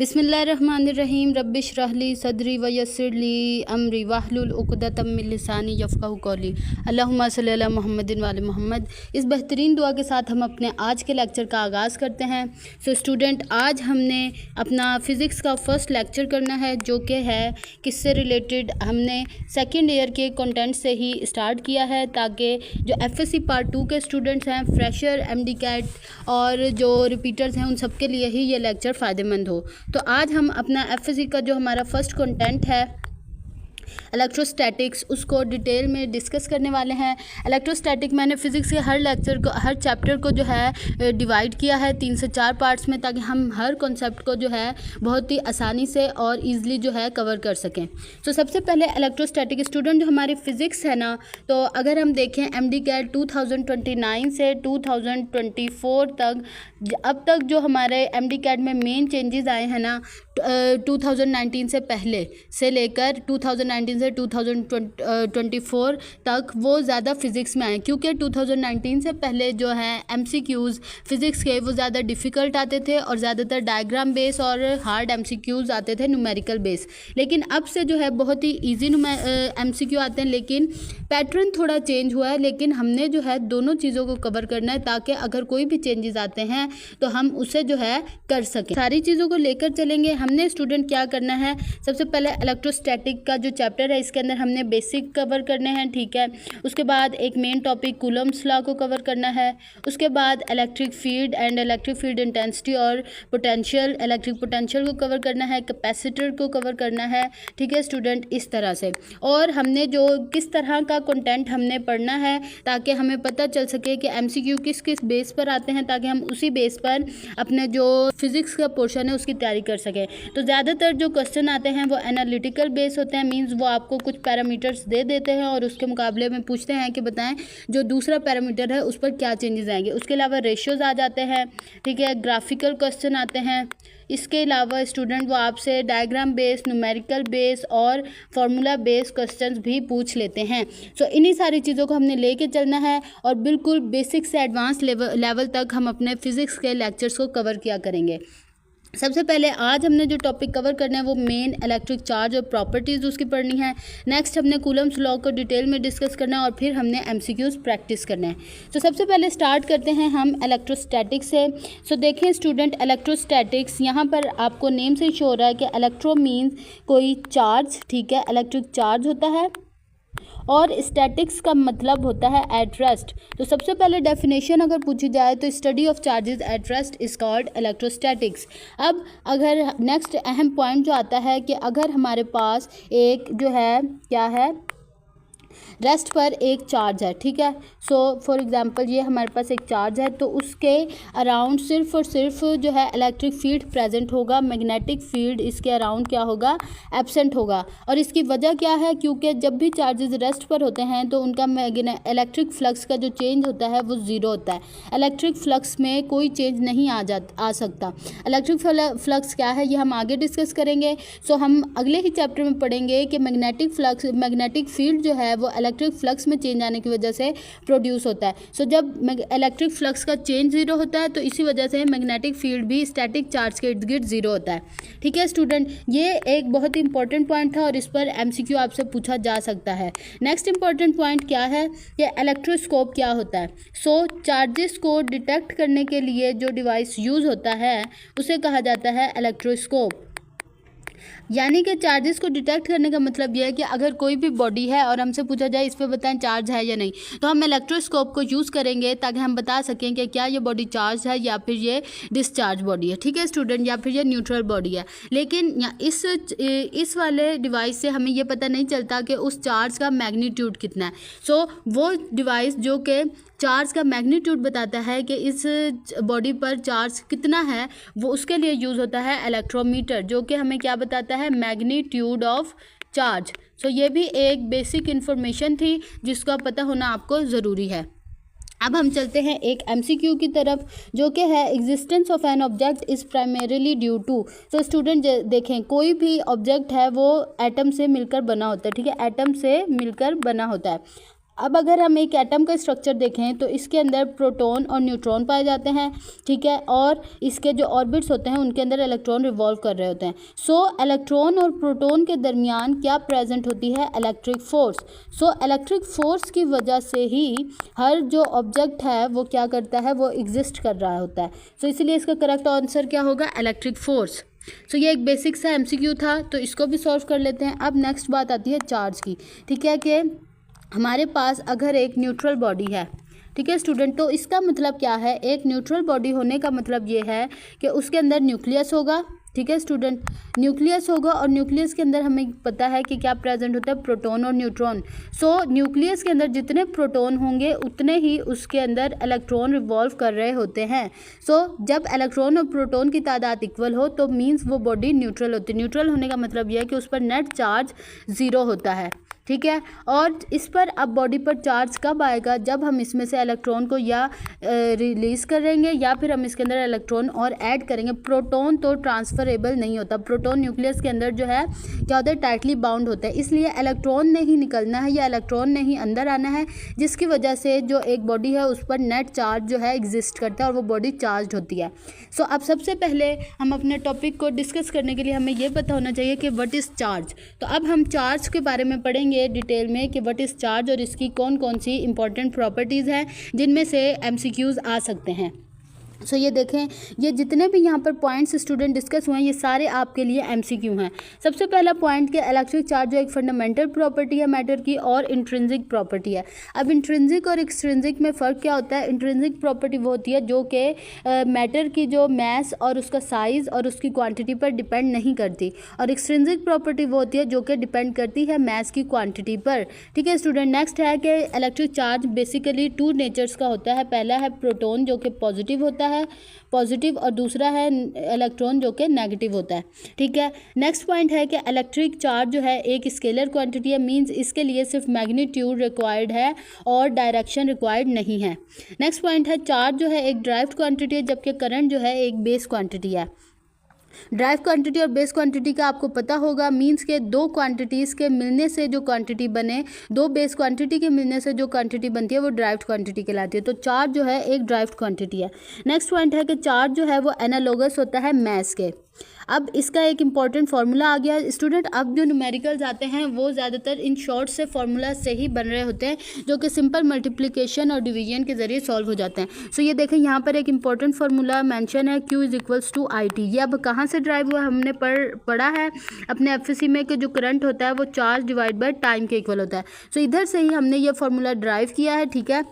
बिस्मिल्लाहिर्रहमानिर्रहीम रब्बिशरहली सदरी वयस्सिरली अमरी वाहलुल उक़दतम मिन लिसानी यफ़क़हू क़ौली अल्लाहुम्मा सल्लि अला मुहम्मदिन व आलि मुहम्मद। इस बेहतरीन दुआ के साथ हम अपने आज के लेक्चर का आगाज़ करते हैं। सो स्टूडेंट, आज हमने अपना फ़िज़िक्स का फ़र्स्ट लेक्चर करना है जो कि है किससे रिलेटेड। हमने सेकेंड ईयर के कंटेंट से ही स्टार्ट किया है ताकि जो एफएससी पार्ट 2 के स्टूडेंट्स हैं, फ्रेशर, एमडी कैट और जो रिपीटर्स हैं, उन सब के लिए ही ये लेक्चर फ़ायदेमंद हो। तो आज हम अपना एफएससी का जो हमारा फर्स्ट कंटेंट है इलेक्ट्रोस्टैटिक्स, उसको डिटेल में डिस्कस करने वाले हैं। इलेक्ट्रोस्टैटिक मैंने फ़िज़िक्स के हर लेक्चर को, हर चैप्टर को जो है डिवाइड किया है 3 से 4 पार्ट्स में, ताकि हम हर कॉन्सेप्ट को जो है बहुत ही आसानी से और ईज़िली जो है कवर कर सकें। तो सबसे पहले इलेक्ट्रोस्टैटिक स्टूडेंट जो हमारी फ़िज़िक्स है ना, तो अगर हम देखें एमडी कैट 2029 से 2024 तक, अब तक जो हमारे एमडी कैट में मेन चेंजेस आए हैं ना 2019 से पहले से लेकर 2019 से 2024 तक, वो ज़्यादा फ़िज़िक्स में आए, क्योंकि 2019 से पहले जो है एमसीक्यूज़ फ़िज़िक्स के वो ज़्यादा डिफ़िकल्ट आते थे और ज़्यादातर डायग्राम बेस और हार्ड एमसीक्यूज़ आते थे, न्यूमेरिकल बेस। लेकिन अब से जो है बहुत ही ईजी एमसीक्यू आते हैं, लेकिन पैटर्न थोड़ा चेंज हुआ है। लेकिन हमने जो है दोनों चीज़ों को कवर करना है ताकि अगर कोई भी चेंजेस आते हैं तो हम उसे जो है कर सकें। सारी चीज़ों को लेकर चलेंगे। हमने स्टूडेंट क्या करना है, सबसे पहले इलेक्ट्रोस्टैटिक का जो चैप्टर है इसके अंदर हमने बेसिक कवर करने हैं, ठीक है। उसके बाद एक मेन टॉपिक कूलम्स लॉ को कवर करना है। उसके बाद electric field and electric field intensity और पोटेंशियल, इलेक्ट्रिक पोटेंशियल को कवर करना है, कैपेसिटर को कवर करना है, ठीक है स्टूडेंट, इस तरह से। और हमने जो किस तरह का कंटेंट हमने पढ़ना है ताकि हमें पता चल सके कि एमसीक्यू किस किस बेस पर आते हैं, ताकि हम उसी बेस पर अपने जो फिज़िक्स का पोर्शन है उसकी तैयारी कर सकें। तो ज़्यादातर जो क्वेश्चन आते हैं वो एनालिटिकल बेस होते हैं, मींस वो आपको कुछ पैरामीटर्स दे देते हैं और उसके मुकाबले में पूछते हैं कि बताएं जो दूसरा पैरामीटर है उस पर क्या चेंजेस आएंगे। उसके अलावा रेशियोज आ जाते हैं, ठीक है, ग्राफिकल क्वेश्चन आते हैं। इसके अलावा स्टूडेंट वो आपसे डायग्राम बेस, न्यूमेरिकल बेस और फार्मूला बेस क्वेश्चंस भी पूछ लेते हैं। सो इन्हीं सारी चीज़ों को हमने लेके चलना है और बिल्कुल बेसिक से एडवांस लेवल तक हम अपने फ़िज़िक्स के लेक्चर्स को कवर किया करेंगे। सबसे पहले आज हमने जो टॉपिक कवर करना है वो मेन इलेक्ट्रिक चार्ज और प्रॉपर्टीज़ उसकी पढ़नी है। नेक्स्ट हमने कूलम्स लॉ को डिटेल में डिस्कस करना है और फिर हमने एमसीक्यूज़ प्रैक्टिस करना है। तो सबसे पहले स्टार्ट करते हैं हम इलेक्ट्रोस्टैटिक्स से। सो देखें स्टूडेंट, इलेक्ट्रोस्टैटिक्स यहाँ पर आपको नेम से शो हो रहा है कि इलेक्ट्रो मीन्स कोई चार्ज, ठीक है, इलेक्ट्रिक चार्ज होता है, और स्टैटिक्स का मतलब होता है एट रेस्ट। तो सबसे पहले डेफिनेशन अगर पूछी जाए तो study of charges at rest is called electrostatics. अब अगर नेक्स्ट अहम पॉइंट जो आता है कि अगर हमारे पास एक जो है क्या है, रेस्ट पर एक चार्ज है, ठीक है। सो फॉर एग्जांपल ये हमारे पास एक चार्ज है, तो उसके अराउंड सिर्फ और सिर्फ जो है इलेक्ट्रिक फील्ड प्रेजेंट होगा, मैग्नेटिक फील्ड इसके अराउंड क्या होगा, एब्सेंट होगा। और इसकी वजह क्या है, क्योंकि जब भी चार्जेस रेस्ट पर होते हैं तो उनका इलेक्ट्रिक फ्लक्स का जो चेंज होता है वो ज़ीरो होता है। इलेक्ट्रिक फ्लक्स में कोई चेंज नहीं आ सकता। इलेक्ट्रिक फ्लक्स क्या है ये हम आगे डिस्कस करेंगे। सो हम अगले ही चैप्टर में पढ़ेंगे कि मैग्नेटिक फील्ड जो है वो इलेक्ट्रिक फ्लक्स में चेंज आने की वजह से प्रोड्यूस होता है। सो जब इलेक्ट्रिक फ्लक्स का चेंज ज़ीरो होता है तो इसी वजह से मैग्नेटिक फील्ड भी स्टैटिक चार्ज के इर्द गिर्द ज़ीरो होता है, ठीक है स्टूडेंट। ये एक बहुत ही इंपॉर्टेंट पॉइंट था और इस पर एमसीक्यू आपसे पूछा जा सकता है। नेक्स्ट इंपॉर्टेंट पॉइंट क्या है कि इलेक्ट्रोस्कोप क्या होता है। सो चार्जेस को डिटेक्ट करने के लिए जो डिवाइस यूज़ होता है उसे कहा जाता है इलेक्ट्रोस्कोप। यानी कि चार्जेस को डिटेक्ट करने का मतलब यह है कि अगर कोई भी बॉडी है और हमसे पूछा जाए इस पर बताएं चार्ज है या नहीं, तो हम इलेक्ट्रोस्कोप को यूज़ करेंगे ताकि हम बता सकें कि क्या ये बॉडी चार्ज है या फिर ये डिस्चार्ज बॉडी है, ठीक है स्टूडेंट, या फिर ये न्यूट्रल बॉडी है। लेकिन इस वाले डिवाइस से हमें ये पता नहीं चलता कि उस चार्ज का मैग्नीट्यूड कितना है। सो वो डिवाइस जो कि चार्ज का मैग्नीट्यूड बताता है कि इस बॉडी पर चार्ज कितना है, वो उसके लिए यूज़ होता है इलेक्ट्रोमीटर, जो कि हमें क्या बताता है, मैग्नीट्यूड ऑफ चार्ज। सो ये भी एक बेसिक इन्फॉर्मेशन थी जिसका पता होना आपको ज़रूरी है। अब हम चलते हैं एक एमसीक्यू की तरफ जो कि है existence of an object is primarily due to. तो स्टूडेंट देखें, कोई भी ऑब्जेक्ट है वो एटम से मिलकर बना होता है, ठीक है, एटम से मिलकर बना होता है। अब अगर हम एक एटम का स्ट्रक्चर देखें तो इसके अंदर प्रोटॉन और न्यूट्रॉन पाए जाते हैं, ठीक है, और इसके जो ऑर्बिट्स होते हैं उनके अंदर इलेक्ट्रॉन रिवॉल्व कर रहे होते हैं। सो इलेक्ट्रॉन और प्रोटॉन के दरमियान क्या प्रेजेंट होती है? Electric force. So electric force की वजह से ही हर जो ऑब्जेक्ट है वो क्या करता है, वो एग्जिस्ट कर रहा होता है। सो इसलिए इसका करेक्ट आंसर क्या होगा? Electric force. सो ये एक बेसिक सा एमसीक्यू था, तो इसको भी सॉल्व कर लेते हैं। अब नेक्स्ट बात आती है चार्ज की, ठीक है, कि हमारे पास अगर एक न्यूट्रल बॉडी है, ठीक है स्टूडेंट, तो इसका मतलब क्या है? एक न्यूट्रल बॉडी होने का मतलब ये है कि उसके अंदर न्यूक्लियस होगा, ठीक है स्टूडेंट, न्यूक्लियस होगा, और न्यूक्लियस के अंदर हमें पता है कि क्या प्रेजेंट होता है? प्रोटॉन और न्यूट्रॉन। सो न्यूक्लियस के अंदर जितने प्रोटॉन होंगे उतने ही उसके अंदर इलेक्ट्रॉन रिवॉल्व कर रहे होते हैं। सो जब इलेक्ट्रॉन और प्रोटॉन की तादाद इक्वल हो तो मीन्स वो बॉडी न्यूट्रल होती है। न्यूट्रल होने का मतलब यह है कि उस पर नेट चार्ज ज़ीरो होता है, ठीक है। और इस पर अब बॉडी पर चार्ज कब आएगा? जब हम इसमें से इलेक्ट्रॉन को या रिलीज़ करेंगे या फिर हम इसके अंदर इलेक्ट्रॉन और ऐड करेंगे। प्रोटॉन तो ट्रांसफरेबल नहीं होता, प्रोटॉन न्यूक्लियस के अंदर जो है क्या होता है? टाइटली बाउंड होता है, इसलिए इलेक्ट्रॉन ने ही निकलना है या इलेक्ट्रॉन ने ही अंदर आना है, जिसकी वजह से जो एक बॉडी है उस पर नेट चार्ज जो है एग्जिस्ट करता है और वो बॉडी चार्ज होती है। सो अब सबसे पहले हम अपने टॉपिक को डिस्कस करने के लिए हमें ये पता होना चाहिए कि व्हाट इज़ चार्ज। तो अब हम चार्ज के बारे में पढ़ेंगे डिटेल में कि व्हाट इज़ चार्ज और इसकी कौन कौन सी इंपॉर्टेंट प्रॉपर्टीज़ हैं जिनमें से एमसीक्यूज़ आ सकते हैं। सो ये देखें, ये जितने भी यहाँ पर पॉइंट्स स्टूडेंट डिस्कस हुए हैं ये सारे आपके लिए एमसीक्यू हैं। सबसे पहला पॉइंट कि इलेक्ट्रिक चार्ज जो एक फंडामेंटल प्रॉपर्टी है मैटर की और इंट्रिंसिक प्रॉपर्टी है। अब इंट्रिंसिक और एक्सट्रिंसिक में फ़र्क क्या होता है? इंट्रिंसिक प्रॉपर्टी वो होती है जो कि मैटर की जो मैस और उसका साइज़ और उसकी क्वांटिटी पर डिपेंड नहीं करती, और एक्सट्रिंसिक प्रॉपर्टी वो होती है जो कि डिपेंड करती है मैस की क्वान्टिटी पर, ठीक है स्टूडेंट। नेक्स्ट है कि electric charge basically to natures का होता है। पहला है प्रोटॉन जो कि पॉजिटिव होता है, पॉजिटिव, और दूसरा है इलेक्ट्रॉन जो कि नेगेटिव होता है, ठीक है। नेक्स्ट पॉइंट है कि इलेक्ट्रिक चार्ज जो है एक स्केलर क्वांटिटी है, मींस इसके लिए सिर्फ मैग्नीट्यूड रिक्वायर्ड है और डायरेक्शन रिक्वायर्ड नहीं है। नेक्स्ट पॉइंट है चार्ज जो है एक ड्राइव्ड क्वांटिटी है, जबकि करंट जो है एक बेस क्वांटिटी है। ड्राइव क्वांटिटी और बेस क्वांटिटी का आपको पता होगा, मींस के दो क्वांटिटीज़ के मिलने से जो क्वांटिटी बने, दो बेस क्वांटिटी के मिलने से जो क्वांटिटी बनती है वो ड्राइव्ड क्वांटिटी कहलाती है। तो चार्ज जो है एक ड्राइव्ड क्वांटिटी है। नेक्स्ट पॉइंट है कि चार्ज जो है वो एनालोगस होता है मैस के। अब इसका एक इम्पॉर्टेंट फार्मूला आ गया स्टूडेंट। अब जो न्यूमेरिकल्स आते हैं वो ज़्यादातर इन शॉर्ट से फार्मूला से ही बन रहे होते हैं, जो कि सिंपल मल्टीप्लिकेशन और डिवीजन के ज़रिए सॉल्व हो जाते हैं। सो ये देखें यहाँ पर एक इम्पॉर्टेंट फार्मूला मेंशन है, Q = IT। ये अब कहाँ से ड्राइव हुआ? हमने पढ़ा है अपने FSC में कि जो करंट होता है वो चार्ज डिवाइड बाय टाइम के इक्वल होता है। सो इधर से ही हमने ये फार्मूला ड्राइव किया है, ठीक है।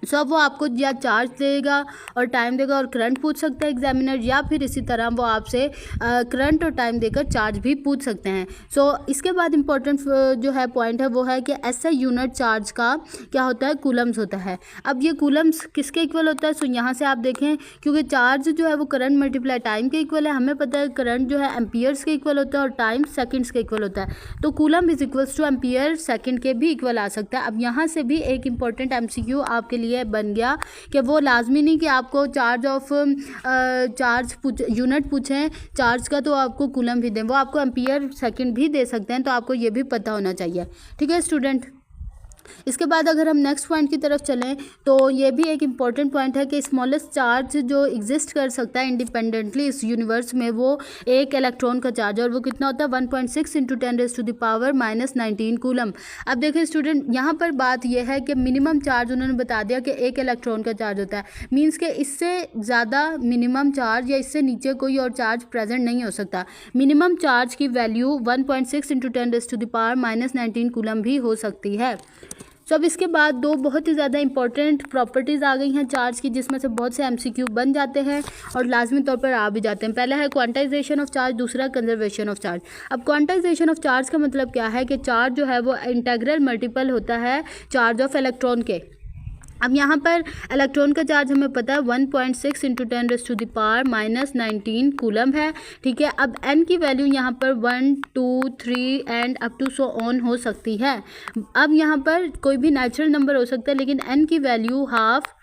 सो अब वो आपको या चार्ज देगा और टाइम देगा और करंट पूछ सकता है एग्जामिनर, या फिर इसी तरह वो आपसे करंट और टाइम देकर चार्ज भी पूछ सकते हैं। सो इसके बाद इम्पोर्टेंट जो है पॉइंट है वो है कि ऐसा यूनिट चार्ज का क्या होता है? कूलम्स होता है। अब ये कूलम्स किसके इक्वल होता है? सो यहाँ से आप देखें, क्योंकि चार्ज जो है वो करंट मल्टीप्लाई टाइम के इक्वल है, हमें पता है करंट जो है एम्पियर्स के इक्वल होता है और टाइम सेकेंड्स के इक्वल होता है। तो कूलम = एम्पियर सेकेंड के भी इक्वल आ सकता है। अब यहाँ से भी एक इंपॉर्टेंट MCQ आपके लिए बन गया कि वो लाजमी नहीं कि आपको यूनिट पूछें चार्ज का तो आपको कूलम भी दें, वो आपको एम्पियर सेकंड भी दे सकते हैं, तो आपको ये भी पता होना चाहिए, ठीक है स्टूडेंट। इसके बाद अगर हम नेक्स्ट पॉइंट की तरफ चलें तो ये भी एक इम्पॉर्टेंट पॉइंट है कि स्मॉलेस्ट चार्ज जो एग्जिस्ट कर सकता है इंडिपेंडेंटली इस यूनिवर्स में वो एक इलेक्ट्रॉन का चार्ज, और वो कितना होता है? 1.6 × 10⁻⁻19 कूलम। अब देखें स्टूडेंट, यहाँ पर बात यह है कि मिनिमम चार्ज उन्होंने बता दिया कि एक इलेक्ट्रॉन का चार्ज होता है, मीन्स के इससे ज़्यादा मिनिमम चार्ज या इससे नीचे कोई और चार्ज प्रेजेंट नहीं हो सकता। मिनिमम चार्ज की वैल्यू 1.6 × 10⁻⁻19 कूलम भी हो सकती है। सो अब इसके बाद दो बहुत ही ज़्यादा इंपॉर्टेंट प्रॉपर्टीज़ आ गई हैं चार्ज की, जिसमें से बहुत से MCQ बन जाते हैं और लाजमी तौर पर आ भी जाते हैं। पहला है क्वांटाइजेशन ऑफ चार्ज, दूसरा कंजर्वेशन ऑफ चार्ज। अब क्वांटाइजेशन ऑफ चार्ज का मतलब क्या है कि चार्ज जो है वो इंटीग्रल मल्टीपल होता है चार्ज ऑफ इलेक्ट्रॉन के। अब यहाँ पर इलेक्ट्रॉन का चार्ज हमें पता है 1.6 × 10⁻⁻19 कूलम है, ठीक है। अब n की वैल्यू यहाँ पर 1, 2, 3 and up to so on हो सकती है। अब यहाँ पर कोई भी नेचुरल नंबर हो सकता है, लेकिन n की value half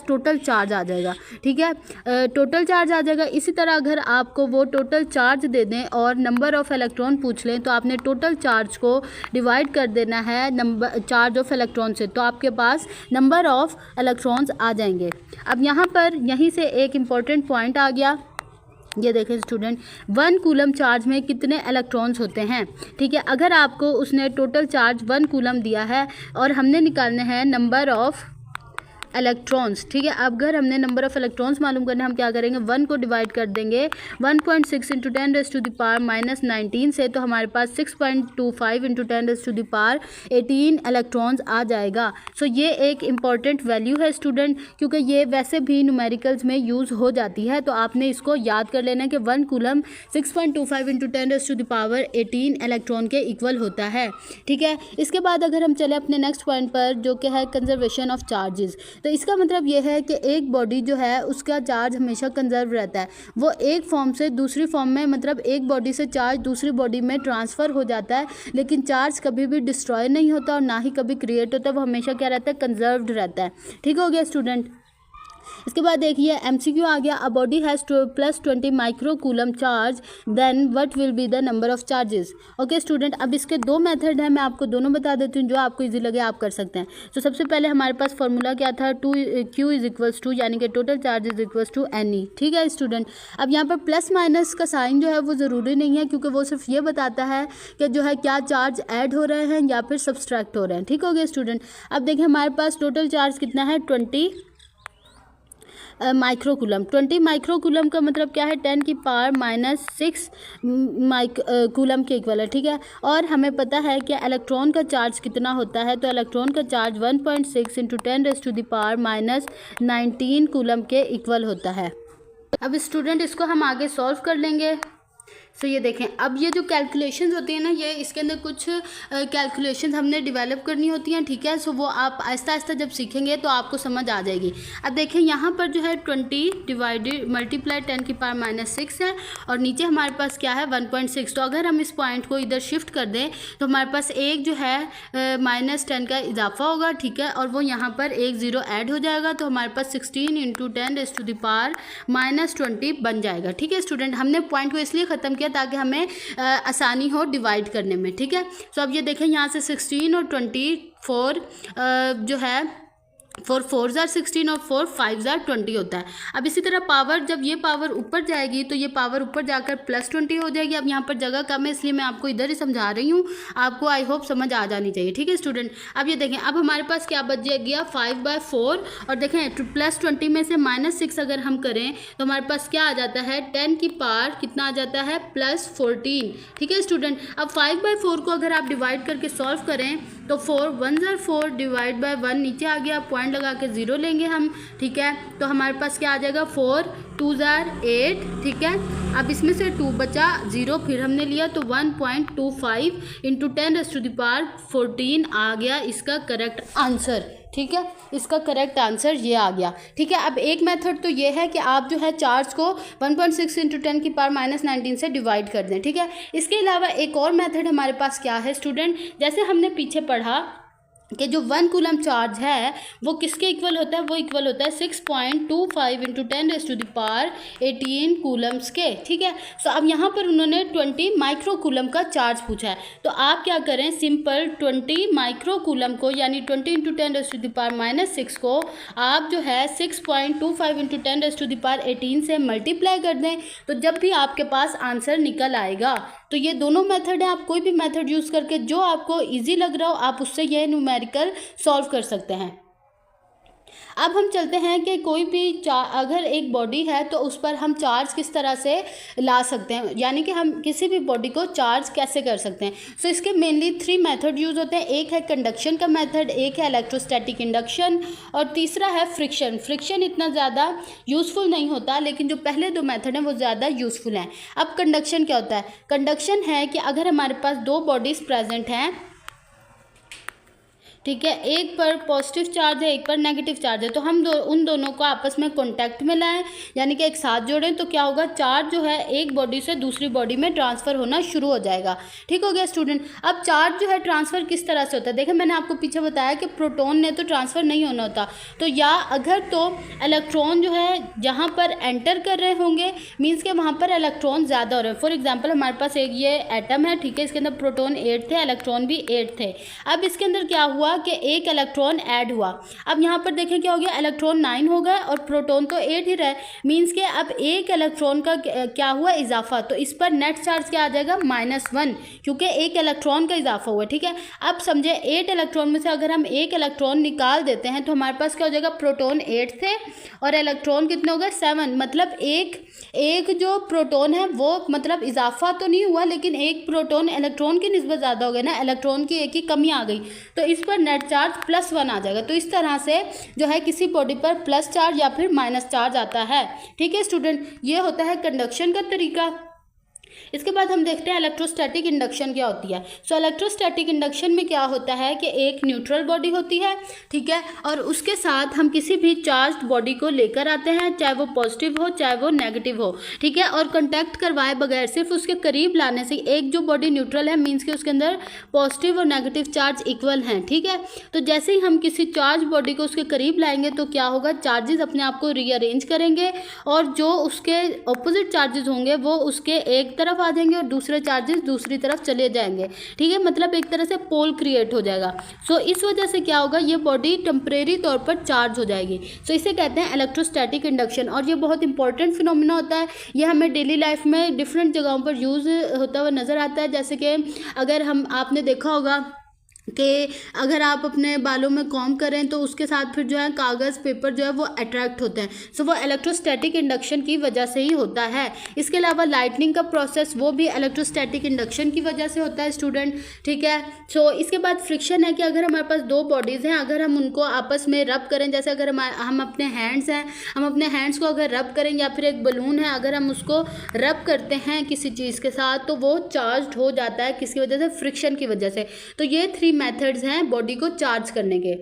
pass total charge आ जाएगा, ठीक है, टोटल चार्ज आ जाएगा। इसी तरह अगर आपको वो टोटल चार्ज दे दें और नंबर ऑफ़ इलेक्ट्रॉन पूछ लें तो आपने टोटल चार्ज को डिवाइड कर देना है नंबर चार्ज ऑफ इलेक्ट्रॉन से, तो आपके पास नंबर ऑफ़ इलेक्ट्रॉन्स आ जाएंगे। अब यहाँ पर यहीं से एक इम्पॉर्टेंट पॉइंट आ गया, ये देखें स्टूडेंट, 1 कूलम चार्ज में कितने इलेक्ट्रॉन्स होते हैं, ठीक है। अगर आपको उसने टोटल चार्ज 1 कूलम दिया है और हमने निकालने हैं नंबर ऑफ़ इलेक्ट्रॉन्स, ठीक है। अब अगर हमने नंबर ऑफ़ इलेक्ट्रॉन्स मालूम करना है, हम क्या करेंगे, 1 को डिवाइड कर देंगे 1.6 इंटू 10⁻⁻19 से, तो हमारे पास 6.25 इंटू 10⁻18 इलेक्ट्रॉन्स आ जाएगा। सो ये एक इम्पॉर्टेंट वैल्यू है स्टूडेंट, क्योंकि ये वैसे भी न्यूमेरिकल्स में यूज़ हो जाती है, तो आपने इसको याद कर लेना कि 1 कूलम 6.25 इंटू 10⁻18 इलेक्ट्रॉन के इक्वल होता है, ठीक है। इसके बाद अगर हम चले अपने नेक्स्ट पॉइंट पर, जो कि है कंजर्वेशन ऑफ चार्जेस, तो इसका मतलब ये है कि एक बॉडी जो है उसका चार्ज हमेशा कंजर्व रहता है, वो एक फॉर्म से दूसरी फॉर्म में, मतलब एक बॉडी से चार्ज दूसरी बॉडी में ट्रांसफ़र हो जाता है, लेकिन चार्ज कभी भी डिस्ट्रॉय नहीं होता और ना ही कभी क्रिएट होता है, वो हमेशा क्या रहता है, कंजर्व्ड रहता है, ठीक हो गया स्टूडेंट। इसके बाद देखिए MCQ आ गया, a body has +20 micro coulomb charge, then what will be the number of charges. Okay student, अब इसके दो मेथड हैं, मैं आपको दोनों बता देती हूँ, जो आपको इजी लगे आप कर सकते हैं। तो सबसे पहले हमारे पास फार्मूला क्या था, 2Q = 2, यानी कि टोटल चार्ज = NE, ठीक है स्टूडेंट। अब यहाँ पर प्लस माइनस का साइन जो है वो ज़रूरी नहीं है, क्योंकि वो सिर्फ ये बताता है कि जो है क्या चार्ज ऐड हो रहे हैं या फिर सब्सट्रैक्ट हो रहे हैं, ठीक हो गया स्टूडेंट। अब देखिए हमारे पास टोटल चार्ज कितना है, 20 माइक्रोकूलम। 20 माइक्रोकूलम का मतलब क्या है, 10⁻⁻6 कूलम के इक्वल है, ठीक है। और हमें पता है कि इलेक्ट्रॉन का चार्ज कितना होता है, तो इलेक्ट्रॉन का चार्ज 1.6 इंटू 10⁻⁻19 कूलम के इक्वल होता है। अब स्टूडेंट इसको हम आगे सॉल्व कर लेंगे। सो ये देखें, अब ये जो कैलकुलेशंस होती हैं ना, ये इसके अंदर कुछ कैलकुलेशंस हमने डेवलप करनी होती हैं, ठीक है। सो वो आप आहिस्ता आहिस्ता जब सीखेंगे तो आपको समझ आ जाएगी। अब देखें यहाँ पर जो है 20 डिवाइडेड मल्टीप्लाई 10⁻⁻6 है, और नीचे हमारे पास क्या है, 1.6। तो अगर हम इस पॉइंट को इधर शिफ्ट कर दें तो हमारे पास एक जो है -10 का इजाफा होगा, ठीक है, और वो यहाँ पर एक 0 ऐड हो जाएगा, तो हमारे पास 16 इंटू 10⁻⁻20 बन जाएगा, ठीक है स्टूडेंट। हमने पॉइंट को इसलिए ख़त्म किया ताकि हमें आसानी हो डिवाइड करने में, ठीक है। तो अब ये देखें, यहाँ से 16 और 24 जो है 4 4 ज़ार 16 और 4 5 ज़ार 20 होता है। अब इसी तरह पावर, जब ये पावर ऊपर जाएगी तो ये पावर ऊपर जाकर +20 हो जाएगी। अब यहाँ पर जगह कम है, इसलिए मैं आपको इधर ही समझा रही हूँ, आपको आई होप समझ आ जानी चाहिए, ठीक है स्टूडेंट। अब ये देखें, अब हमारे पास क्या बच गया, 5/4, और देखें +20 में से -6 अगर हम करें तो हमारे पास क्या आ जाता है, 10 की पावर कितना आ जाता है, +14, ठीक है स्टूडेंट। अब 5/4 को अगर आप डिवाइड करके सॉल्व करें तो 4 1 ज़ार 4 डिवाइड बाय 1 नीचे आ गया, पॉइंट लगा के 0 लेंगे हम, ठीक है। तो हमारे पास क्या आ जाएगा, 4 2 ज़ार 8, ठीक है। अब इसमें से 2 बचा, 0 फिर हमने लिया, तो 1.25 इंटू 10⁻14 आ गया इसका करेक्ट आंसर, ठीक है। इसका करेक्ट आंसर ये आ गया, ठीक है। अब एक मेथड तो ये है कि आप जो है चार्ज को 1.6 इंटू 10⁻⁻19 से डिवाइड कर दें, ठीक है। इसके अलावा एक और मेथड हमारे पास क्या है स्टूडेंट, जैसे हमने पीछे पढ़ा कि जो 1 कूलम चार्ज है वो किसके इक्वल होता है, वो इक्वल होता है 6.25 इंटू 10⁻18 कूलम्स के, ठीक है। सो अब यहाँ पर उन्होंने 20 माइक्रो कूलम का चार्ज पूछा है, तो आप क्या करें, सिंपल 20 माइक्रो कूलम को यानी 20 इंटू 10⁻⁻6 को आप जो है 6.25 इंटू 10⁻18 से मल्टीप्लाई कर दें, तो जब भी आपके पास आंसर निकल आएगा। तो ये दोनों मेथड है, आप कोई भी मेथड यूज़ करके जो आपको ईजी लग रहा हो आप उससे ये न्यूमेरिकल न्यूमेरिकल सॉल्व कर सकते हैं। अब हम चलते हैं कि कोई भी अगर एक बॉडी है तो उस पर हम चार्ज किस तरह से ला सकते हैं, यानी कि हम किसी भी बॉडी को चार्ज कैसे कर सकते हैं। सो इसके मेनली 3 मेथड यूज़ होते हैं। एक है कंडक्शन का मेथड, एक है इलेक्ट्रोस्टैटिक इंडक्शन और तीसरा है फ्रिक्शन। फ्रिक्शन इतना ज़्यादा यूज़फुल नहीं होता, लेकिन जो पहले 2 मेथड हैं वो ज़्यादा यूज़फुल हैं। अब कंडक्शन क्या होता है? कंडक्शन है कि अगर हमारे पास 2 बॉडीज़ प्रेजेंट हैं, ठीक है, एक पर पॉजिटिव चार्ज है, एक पर नेगेटिव चार्ज है, तो हम उन दोनों को आपस में कांटेक्ट में लाएं, यानी कि एक साथ जोड़ें, तो क्या होगा, चार्ज जो है एक बॉडी से दूसरी बॉडी में ट्रांसफ़र होना शुरू हो जाएगा। ठीक हो गया स्टूडेंट। अब चार्ज जो है ट्रांसफ़र किस तरह से होता है? देखिए मैंने आपको पीछे बताया कि प्रोटॉन ने तो ट्रांसफ़र नहीं होना होता, तो या अगर तो इलेक्ट्रॉन जो है जहाँ पर एंटर कर रहे होंगे, मीन्स के वहाँ पर इलेक्ट्रॉन ज़्यादा हो रहे हैं। फॉर एग्जाम्पल हमारे पास एक ये एटम है, ठीक है, इसके अंदर प्रोटॉन 8 थे, इलेक्ट्रॉन भी 8 थे। अब इसके अंदर क्या हुआ कि एक इलेक्ट्रॉन ऐड हुआ। अब यहाँ पर देखें क्या हो गया, इलेक्ट्रॉन 9 हो गए और प्रोटॉन तो 8 ही रहे, मीन्स के अब एक इलेक्ट्रॉन का क्या हुआ, इजाफा। तो इस पर नेट चार्ज क्या आ जाएगा, -1, क्योंकि एक इलेक्ट्रॉन का इजाफा हुआ। ठीक है, अब समझे 8 इलेक्ट्रॉन में से अगर हम एक इलेक्ट्रॉन निकाल देते हैं तो हमारे पास क्या हो जाएगा, प्रोटॉन 8 थे और इलेक्ट्रॉन कितने हो गए, 7। मतलब एक जो प्रोटॉन है वो मतलब इजाफा तो नहीं हुआ, लेकिन एक प्रोटॉन इलेक्ट्रॉन की निस्बत ज़्यादा हो गया ना, इलेक्ट्रॉन की एक ही कमी आ गई, तो इस पर नेट चार्ज +1 आ जाएगा। तो इस तरह से जो है किसी बॉडी पर प्लस चार्ज या फिर माइनस चार्ज आता है। ठीक है स्टूडेंट, ये होता है कंडक्शन का तरीका। इसके बाद हम देखते हैं इलेक्ट्रोस्टैटिक इंडक्शन क्या होती है। सो इलेक्ट्रोस्टैटिक इंडक्शन में क्या होता है कि एक न्यूट्रल बॉडी होती है, ठीक है, और उसके साथ हम किसी भी चार्ज बॉडी को लेकर आते हैं, चाहे वो पॉजिटिव हो चाहे वो नेगेटिव हो, ठीक है, और कॉन्टैक्ट करवाए बगैर सिर्फ उसके करीब लाने से, एक जो बॉडी न्यूट्रल है मीन्स कि उसके अंदर पॉजिटिव और नेगेटिव चार्ज इक्वल हैं। ठीक है, तो जैसे ही हम किसी चार्ज बॉडी को उसके करीब लाएंगे तो क्या होगा, चार्जेस अपने आप को रीअरेंज करेंगे और जो उसके ऑपोजिट चार्जेस होंगे वो उसके एक तरफ आ जाएंगे और दूसरे चार्जेस दूसरी तरफ चले जाएंगे। ठीक है, मतलब एक तरह से पोल क्रिएट हो जाएगा। सो इस वजह से क्या होगा, ये बॉडी टेम्परेरी तौर पर चार्ज हो जाएगी। सो इसे कहते हैं इलेक्ट्रोस्टैटिक इंडक्शन और ये बहुत इंपॉर्टेंट फिनोमिना होता है। ये हमें डेली लाइफ में डिफरेंट जगहों पर यूज़ होता हुआ नज़र आता है। जैसे कि अगर आपने देखा होगा कि अगर आप अपने बालों में कॉम्ब करें तो उसके साथ फिर जो है कागज़ पेपर जो है वो अट्रैक्ट होते हैं। सो वो इलेक्ट्रोस्टैटिक इंडक्शन की वजह से ही होता है। इसके अलावा लाइटनिंग का प्रोसेस वो भी इलेक्ट्रोस्टैटिक इंडक्शन की वजह से होता है स्टूडेंट। ठीक है, सो इसके बाद फ्रिक्शन है कि अगर हमारे पास 2 बॉडीज़ हैं, अगर हम उनको आपस में रब करें, जैसे अगर हम अपने हैंड्स हैं, हम अपने हैंड्स को अगर रब करें, या फिर एक बलून है अगर हम उसको रब करते हैं किसी चीज़ के साथ तो वो चार्ज हो जाता है, किसकी वजह से, फ्रिक्शन की वजह से। तो ये 3 मेथड्स हैं बॉडी को चार्ज करने के।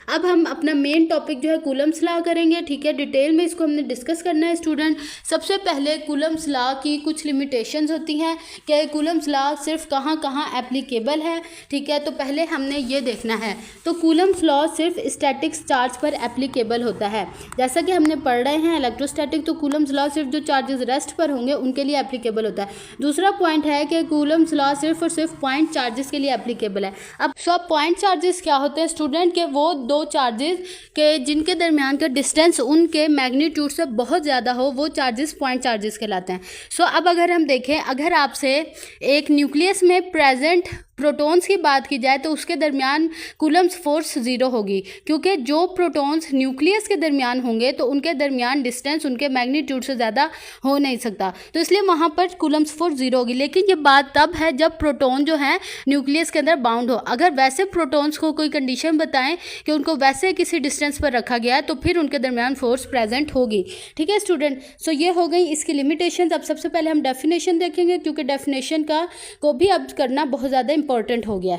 अब हम अपना मेन टॉपिक जो है कूलम्स लॉ करेंगे। ठीक है, डिटेल में इसको हमने डिस्कस करना है स्टूडेंट। सबसे पहले कूलम्स लॉ की कुछ लिमिटेशंस होती हैं कि कूलम्स लॉ सिर्फ कहाँ कहाँ एप्लीकेबल है। ठीक है, तो पहले हमने ये देखना है, तो कूलम्स लॉ सिर्फ स्टैटिक चार्ज पर एप्लीकेबल होता है। जैसा कि हमने पढ़ रहे हैं इलेक्ट्रोस्टैटिक, तो कूलम्स लॉ सिर्फ जो चार्जेस रेस्ट पर होंगे उनके लिए एप्लीकेबल होता है। दूसरा पॉइंट है कि कूलम्स लॉ सिर्फ और सिर्फ पॉइंट चार्जेस के लिए एप्लीकेबल है। अब सब पॉइंट चार्जेस क्या होते हैं स्टूडेंट, के वो 2 चार्जेस के जिनके दरमियान का डिस्टेंस उनके मैग्नीट्यूड से बहुत ज़्यादा हो, वो चार्जेस पॉइंट चार्जेस कहलाते हैं। सो अब अगर हम देखें, अगर आपसे एक न्यूक्लियस में प्रेजेंट प्रोटॉन्स की बात की जाए तो उसके दरमियान कूलम्स फोर्स 0 होगी, क्योंकि जो प्रोटॉन्स न्यूक्लियस के दरमियान होंगे तो उनके दरमियान डिस्टेंस उनके मैग्नीट्यूड से ज़्यादा हो नहीं सकता, तो इसलिए वहाँ पर कूलम्स फोर्स 0 होगी। लेकिन ये बात तब है जब प्रोटॉन जो है न्यूक्लियस के अंदर बाउंड हो। अगर वैसे प्रोटॉन्स को कोई कंडीशन बताएं कि उनको वैसे किसी डिस्टेंस पर रखा गया है तो फिर उनके दरमियान फोर्स प्रेजेंट होगी। ठीक है स्टूडेंट, सो ये हो गई इसकी लिमिटेशन। अब सबसे पहले हम डेफिनेशन देखेंगे, क्योंकि डेफिनेशन को भी अब करना बहुत ज़्यादा इंपॉर्टेंट हो गया।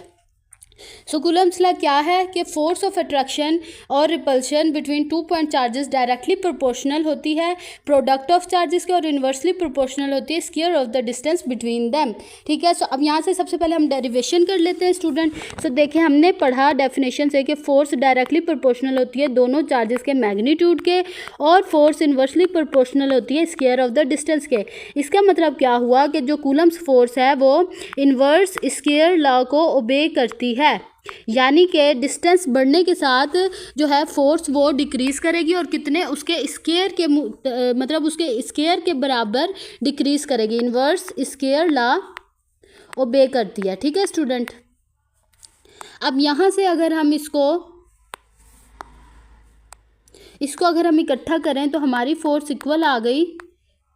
सो कूलम्स लॉ क्या है कि फोर्स ऑफ अट्रैक्शन और repulsion between 2 point charges directly proportional होती है प्रोडक्ट ऑफ चार्जेस के, और इन्वर्सली प्रोपोर्शनल होती है square of the distance between them. ठीक है, सो अब यहाँ से सबसे पहले हम डेरिवेशन कर लेते हैं स्टूडेंट। सो देखिए, हमने पढ़ा डेफिनेशन से कि फोर्स डायरेक्टली प्रोपोर्शनल होती है दोनों चार्जेस के मैग्नीट्यूड के, और फोर्स इन्वर्सली प्रोपोर्शनल होती है स्क्वायर ऑफ द डिस्टेंस के। इसका मतलब क्या हुआ कि जो कूलम्स फोर्स है वो इन्वर्स स्क्वायर लॉ को ओबे करती है, यानी कि डिस्टेंस बढ़ने के साथ जो है फोर्स वो डिक्रीज़ करेगी और कितने उसके स्क्वायर के मतलब उसके स्क्वायर के बराबर डिक्रीज़ करेगी। इन्वर्स स्क्वायर लॉ ओबे करती है। ठीक है स्टूडेंट, अब यहाँ से अगर हम इसको अगर हम इकट्ठा करें तो हमारी फोर्स इक्वल आ गई।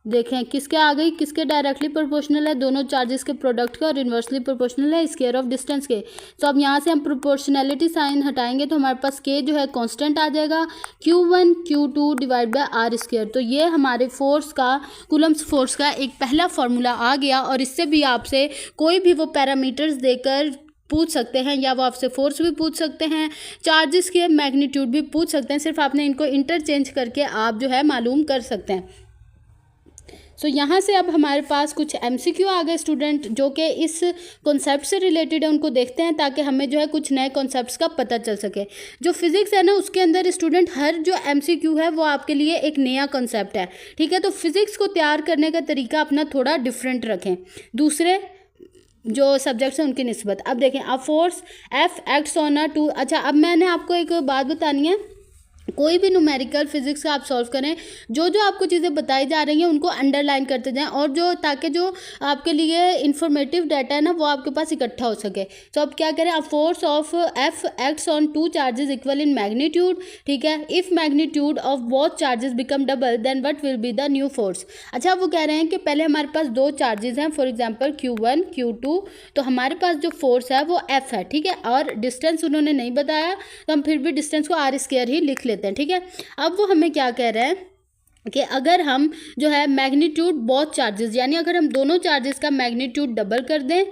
देखें किसके आ गई, किसके डायरेक्टली प्रोपोर्शनल है, दोनों चार्जेस के प्रोडक्ट का, और इन्वर्सली प्रोपोर्शनल है स्क्वायर ऑफ डिस्टेंस के। तो अब यहाँ से हम प्रोपोर्शनैलिटी साइन हटाएंगे तो हमारे पास के जो है कांस्टेंट आ जाएगा, Q1 Q2 divide by R square. तो ये हमारे फोर्स का, कूलम्ब्स फोर्स का एक पहला फार्मूला आ गया। और इससे भी आपसे कोई भी वो पैरामीटर्स देकर पूछ सकते हैं, या वो आपसे फोर्स भी पूछ सकते हैं, चार्जेस के मैग्नीट्यूड भी पूछ सकते हैं। सिर्फ आपने इनको इंटरचेंज करके आप जो है मालूम कर सकते हैं। सो यहाँ से अब हमारे पास कुछ MCQ आ गए स्टूडेंट, जो कि इस कॉन्सेप्ट से रिलेटेड है, उनको देखते हैं ताकि हमें जो है कुछ नए कॉन्सेप्ट्स का पता चल सके। जो फिज़िक्स है ना, उसके अंदर स्टूडेंट हर जो MCQ है वो आपके लिए एक नया कॉन्सेप्ट है, ठीक है। तो फिज़िक्स को तैयार करने का तरीका अपना थोड़ा डिफरेंट रखें दूसरे जो सब्जेक्ट्स हैं उनकी निस्बत। अब देखें, अब force F acts on a two. अच्छा, अब मैंने आपको एक बात बतानी है, कोई भी न्यूमेरिकल फिजिक्स का आप सॉल्व करें, जो जो आपको चीज़ें बताई जा रही हैं उनको अंडरलाइन करते जाएं, और जो ताकि जो आपके लिए इंफॉर्मेटिव डाटा है ना वो आपके पास इकट्ठा हो सके। तो अब क्या करें, अब force of F acts on two charges equal in magnitude, ठीक है। If magnitude of both charges become double then what will be the new force. अच्छा, वो कह रहे हैं कि पहले हमारे पास दो चार्जेस हैं, फॉर एग्जाम्पल Q1 Q2, तो हमारे पास जो फोर्स है वो F है, ठीक है, और डिस्टेंस उन्होंने नहीं बताया तो हम फिर भी डिस्टेंस को R स्क्वायर ही लिख लेते हैं, ठीक है। अब वो हमें क्या कह रहे हैं कि अगर हम जो है मैग्नीट्यूड बोथ चार्जेस, यानी अगर हम दोनों चार्जेस का मैग्नीट्यूड डबल कर दें,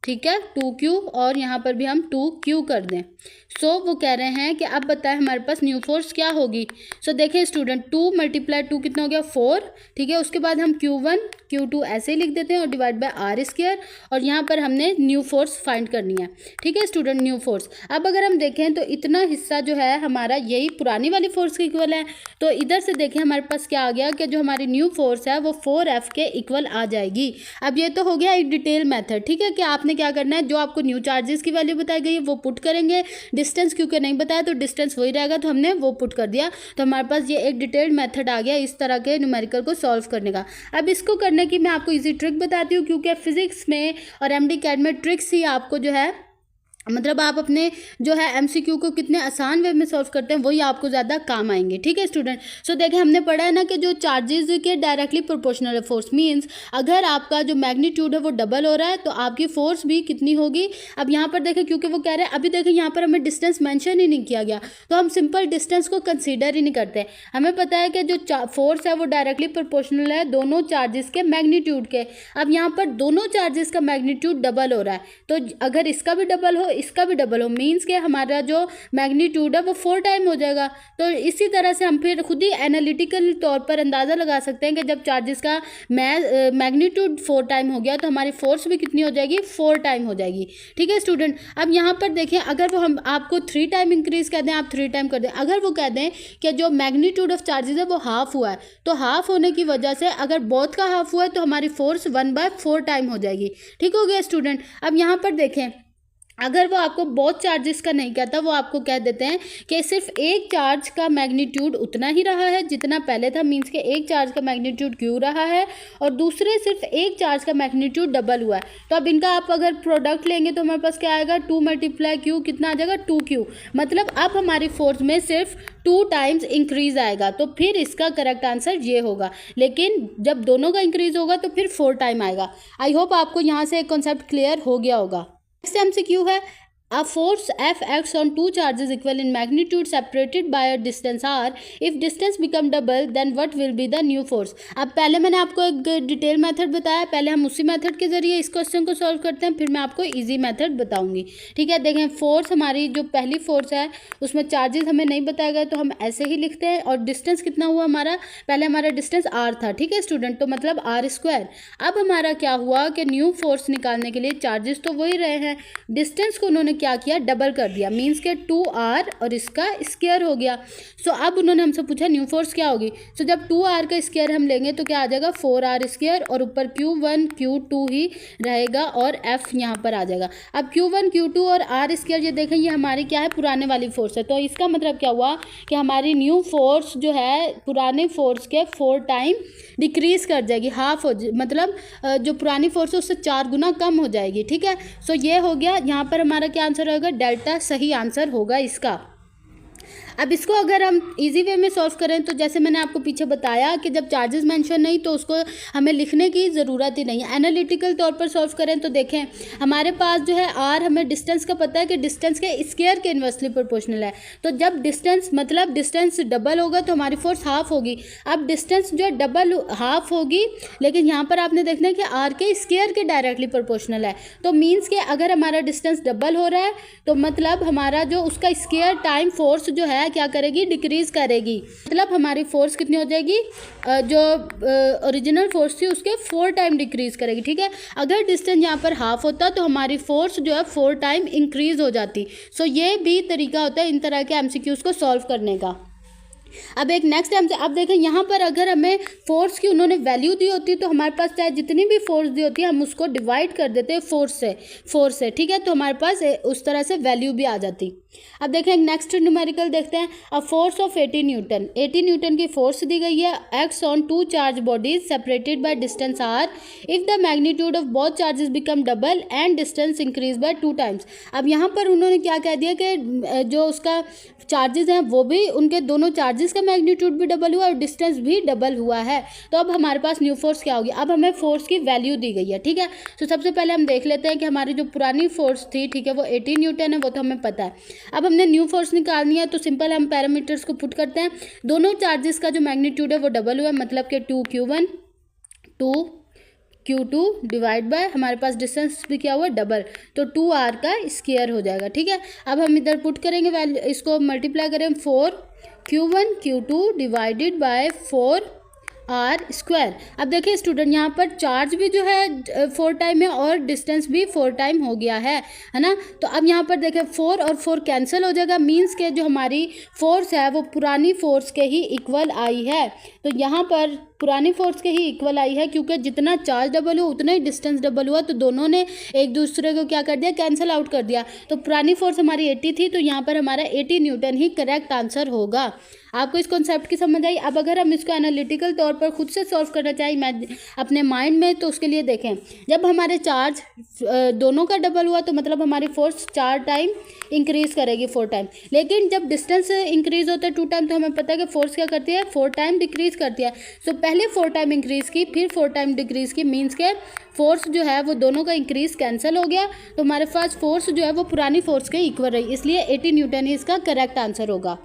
ठीक है, 2Q, और यहाँ पर भी हम 2Q कर दें, सो वो कह रहे हैं कि अब बताएं हमारे पास न्यू फोर्स क्या होगी। सो देखें स्टूडेंट, 2 × 2 कितना हो गया, 4, ठीक है। उसके बाद हम Q1 Q2 ऐसे ही लिख देते हैं और डिवाइड बाय आर स्क्वायर, और यहाँ पर हमने न्यू फोर्स फाइंड करनी है, ठीक है स्टूडेंट, न्यू फोर्स। अब अगर हम देखें तो इतना हिस्सा जो है हमारा यही पुरानी वाली फोर्स के इक्वल है, तो इधर से देखें हमारे पास क्या आ गया कि जो हमारी न्यू फोर्स है वो 4F के इक्वल आ जाएगी। अब ये तो हो गया एक डिटेल मेथड, ठीक है, कि आपने क्या करना है, जो आपको न्यू चार्जेस की वैल्यू बताई गई है वो पुट करेंगे, डिस्टेंस क्योंकि नहीं बताया तो डिस्टेंस वही रहेगा, तो हमने वो पुट कर दिया। तो हमारे पास ये एक डिटेल्ड मेथड आ गया इस तरह के न्यूमेरिकल को सॉल्व करने का। अब इसको करने की मैं आपको इजी ट्रिक बताती हूँ, क्योंकि फिजिक्स में और MD कैड में ट्रिक्स ही आपको जो है, मतलब आप अपने जो है MCQ को कितने आसान वे में सॉल्व करते हैं वही आपको ज़्यादा काम आएंगे, ठीक है स्टूडेंट। सो देखें, हमने पढ़ा है ना कि जो चार्जेस के डायरेक्टली प्रोपोर्शनल है फोर्स, मींस अगर आपका जो मैग्नीट्यूड है वो डबल हो रहा है तो आपकी फोर्स भी कितनी होगी। अब यहाँ पर देखें, क्योंकि वो कह रहे हैं, अभी देखें यहाँ पर हमें डिस्टेंस मेंशन ही नहीं किया गया, तो हम सिंपल डिस्टेंस को कंसीडर ही नहीं करते। हमें पता है कि जो फोर्स है वो डायरेक्टली प्रोपोर्शनल है दोनों चार्जेस के मैग्नीट्यूड के। अब यहाँ पर दोनों चार्जेस का मैग्नीट्यूड डबल हो रहा है, तो अगर इसका भी डबल हो इसका भी डबल हो, मींस के हमारा जो मैग्नीट्यूड है वो 4 टाइम हो जाएगा। तो इसी तरह से हम फिर खुद ही एनालिटिकल तौर पर अंदाज़ा लगा सकते हैं कि जब चार्जेस का मैग्नीट्यूड 4 टाइम हो गया तो हमारी फोर्स भी कितनी हो जाएगी, 4 टाइम हो जाएगी, ठीक है स्टूडेंट। अब यहाँ पर देखें, अगर वो हम आपको 3 टाइम इंक्रीज कर दें, आप 3 टाइम कर दें, अगर वो कह दें कि जो मैग्नीट्यूड ऑफ चार्जेस है वो हाफ हुआ है, तो हाफ होने की वजह से अगर बोथ का हाफ हुआ है तो हमारी फोर्स 1/4 टाइम हो जाएगी, ठीक हो गया स्टूडेंट। अब यहाँ पर देखें, अगर वो आपको बहुत चार्जेस का नहीं कहता, वो आपको कह देते हैं कि सिर्फ एक चार्ज का मैग्नीट्यूड उतना ही रहा है जितना पहले था, मींस के एक चार्ज का मैग्नीट्यूड क्यू रहा है और दूसरे सिर्फ एक चार्ज का मैग्नीट्यूड डबल हुआ है। तो अब इनका आप अगर प्रोडक्ट लेंगे तो हमारे पास क्या आएगा, 2 × Q कितना आ जाएगा, 2Q। मतलब अब हमारी फोर्स में सिर्फ 2 टाइम्स इंक्रीज आएगा, तो फिर इसका करेक्ट आंसर ये होगा। लेकिन जब दोनों का इंक्रीज होगा तो फिर 4 टाइम आएगा। आई होप आपको यहाँ से कॉन्सेप्ट क्लियर हो गया होगा। नेक्स्ट MCQ है, a force F acts on two charges equal in magnitude separated by a distance r. If distance become double, then what will be the new force? अब पहले मैंने आपको एक डिटेल मेथड बताया, पहले हम उसी मेथड के जरिए इस क्वेश्चन को सॉल्व करते हैं, फिर मैं आपको इजी मेथड बताऊंगी, ठीक है। देखें, फोर्स हमारी जो पहली फोर्स है उसमें चार्जेस हमें नहीं बताया गया तो हम ऐसे ही लिखते हैं, और डिस्टेंस कितना हुआ हमारा, पहले हमारा डिस्टेंस r था, ठीक है स्टूडेंट, तो मतलब r²। अब हमारा क्या हुआ कि न्यू फोर्स निकालने के लिए चार्जेस तो वही रहे हैं, डिस्टेंस को उन्होंने क्या किया, डबल कर दिया, मींस के 2r और इसका स्क्वायर हो गया। सो अब उन्होंने हमसे पूछा न्यू फोर्स क्या होगी। सो जब 2r का स्क्वायर हम लेंगे तो क्या आ जाएगा, 4r² और ऊपर Q1 Q2 ही रहेगा और F यहाँ पर आ जाएगा। अब Q1 Q2 और r², ये देखें ये हमारी क्या है, पुराने वाली फोर्स है, तो इसका मतलब क्या हुआ कि हमारी न्यू फोर्स जो है पुराने फोर्स के 4 टाइम डिक्रीज कर जाएगी, हाफ हो, मतलब जो पुरानी फोर्स है उससे 4 गुना कम हो जाएगी, ठीक है। सो ये हो गया, यहाँ पर हमारा क्या आंसर होगा? डेल्टा सही आंसर होगा इसका। अब इसको अगर हम इजी वे में सॉल्व करें तो जैसे मैंने आपको पीछे बताया कि जब चार्जेस मेंशन नहीं तो उसको हमें लिखने की ज़रूरत ही नहीं है। एनालिटिकल तौर पर सॉल्व करें तो देखें हमारे पास जो है आर, हमें डिस्टेंस का पता है कि डिस्टेंस के स्क्वायर के इन्वर्सली प्रोपोर्शनल है। तो जब डिस्टेंस मतलब डिस्टेंस डबल होगा तो हमारी फोर्स हाफ होगी। अब डिस्टेंस जो है डबल हाफ होगी, लेकिन यहाँ पर आपने देखना है कि आर के स्क्वायर के डायरेक्टली प्रोपोर्शनल है। तो मीन्स कि अगर हमारा डिस्टेंस डबल हो रहा है तो मतलब हमारा जो उसका स्क्वायर टाइम फोर्स जो है क्या करेगी? डिक्रीज करेगी। मतलब हमारी फोर्स कितनी हो जाएगी? जो ओरिजिनल फोर्स थी उसके 4 टाइम डिक्रीज करेगी। ठीक है, अगर डिस्टेंस यहाँ पर हाफ होता तो हमारी फोर्स जो है 4 टाइम इंक्रीज हो जाती। सो ये भी तरीका होता है इन तरह के एमसीक्यूज को सॉल्व करने का। अब एक नेक्स्ट टाइम से अब देखें यहाँ पर अगर हमें फोर्स की उन्होंने वैल्यू दी होती तो हमारे पास चाहे जितनी भी फोर्स दी होती है हम उसको डिवाइड कर देते हैं फोर्स से। ठीक है, तो हमारे पास उस तरह से वैल्यू भी आ जाती। अब देखें नेक्स्ट न्यूमेरिकल देखते हैं। A force of 80 newton, 80 newton की फोर्स दी गई है, acts on 2 charge bodies separated by distance R if the magnitude of both charges become double and distance increase by 2 times. अब यहाँ पर उन्होंने क्या कह दिया कि जो उसका चार्जेस हैं वो भी, उनके दोनों चार्जेस का मैग्नीट्यूड भी डबल हुआ और डिस्टेंस भी डबल हुआ है। तो अब हमारे पास न्यू फोर्स क्या होगी? अब हमें फोर्स की वैल्यू दी गई है। ठीक है, तो सबसे पहले हम देख लेते हैं कि हमारी जो पुरानी फोर्स थी, ठीक है, वो 80 न्यूटन है, वो तो हमें पता है। अब हमने न्यू फोर्स निकालनी है तो सिंपल हम पैरामीटर्स को पुट करते हैं। दोनों चार्जेस का जो मैग्नीट्यूड है वो डबल हुआ है, मतलब कि 2q1 2q2 डिवाइड बाय हमारे पास डिस्टेंस भी क्या हुआ? डबल, तो 2r का स्क्वायर हो जाएगा। ठीक है, अब हम इधर पुट करेंगे वैल्यू, इसको मल्टीप्लाई करें 4q1 q2 divided by 4r square. अब देखिए स्टूडेंट यहाँ पर चार्ज भी जो है 4 टाइम है और डिस्टेंस भी 4 टाइम हो गया है ना। तो अब यहाँ पर देखें 4 और 4 कैंसिल हो जाएगा, मीन्स के जो हमारी फोर्स है वो पुरानी फोर्स के ही इक्वल आई है। तो यहाँ पर पुरानी फोर्स के ही इक्वल आई है क्योंकि जितना चार्ज डबल हुआ उतना ही डिस्टेंस डबल हुआ, तो दोनों ने एक दूसरे को क्या कर दिया? कैंसिल आउट कर दिया। तो पुरानी फोर्स हमारी 80 थी, तो यहाँ पर हमारा 80 न्यूटन ही करेक्ट आंसर होगा। आपको इस कॉन्सेप्ट की समझ आई? अब अगर हम इसको एनालिटिकल तौर पर खुद से सॉल्व करना चाहें अपने माइंड में, तो उसके लिए देखें जब हमारे चार्ज दोनों का डबल हुआ तो मतलब हमारी फोर्स 4 टाइम इंक्रीज करेगी 4 टाइम, लेकिन जब डिस्टेंस इंक्रीज होता है 2 टाइम तो हमें पता है कि फोर्स क्या करती है? 4 टाइम डिक्रीज करती है। सो पहले 4 टाइम इंक्रीज की, फिर 4 टाइम डिक्रीज की, मीन्स के फोर्स जो है वो दोनों का इंक्रीज कैंसिल हो गया, तो हमारे पास फोर्स जो है वो पुरानी फोर्स के इक्वल रही, इसलिए 80 न्यूटन ही इसका करेक्ट आंसर होगा।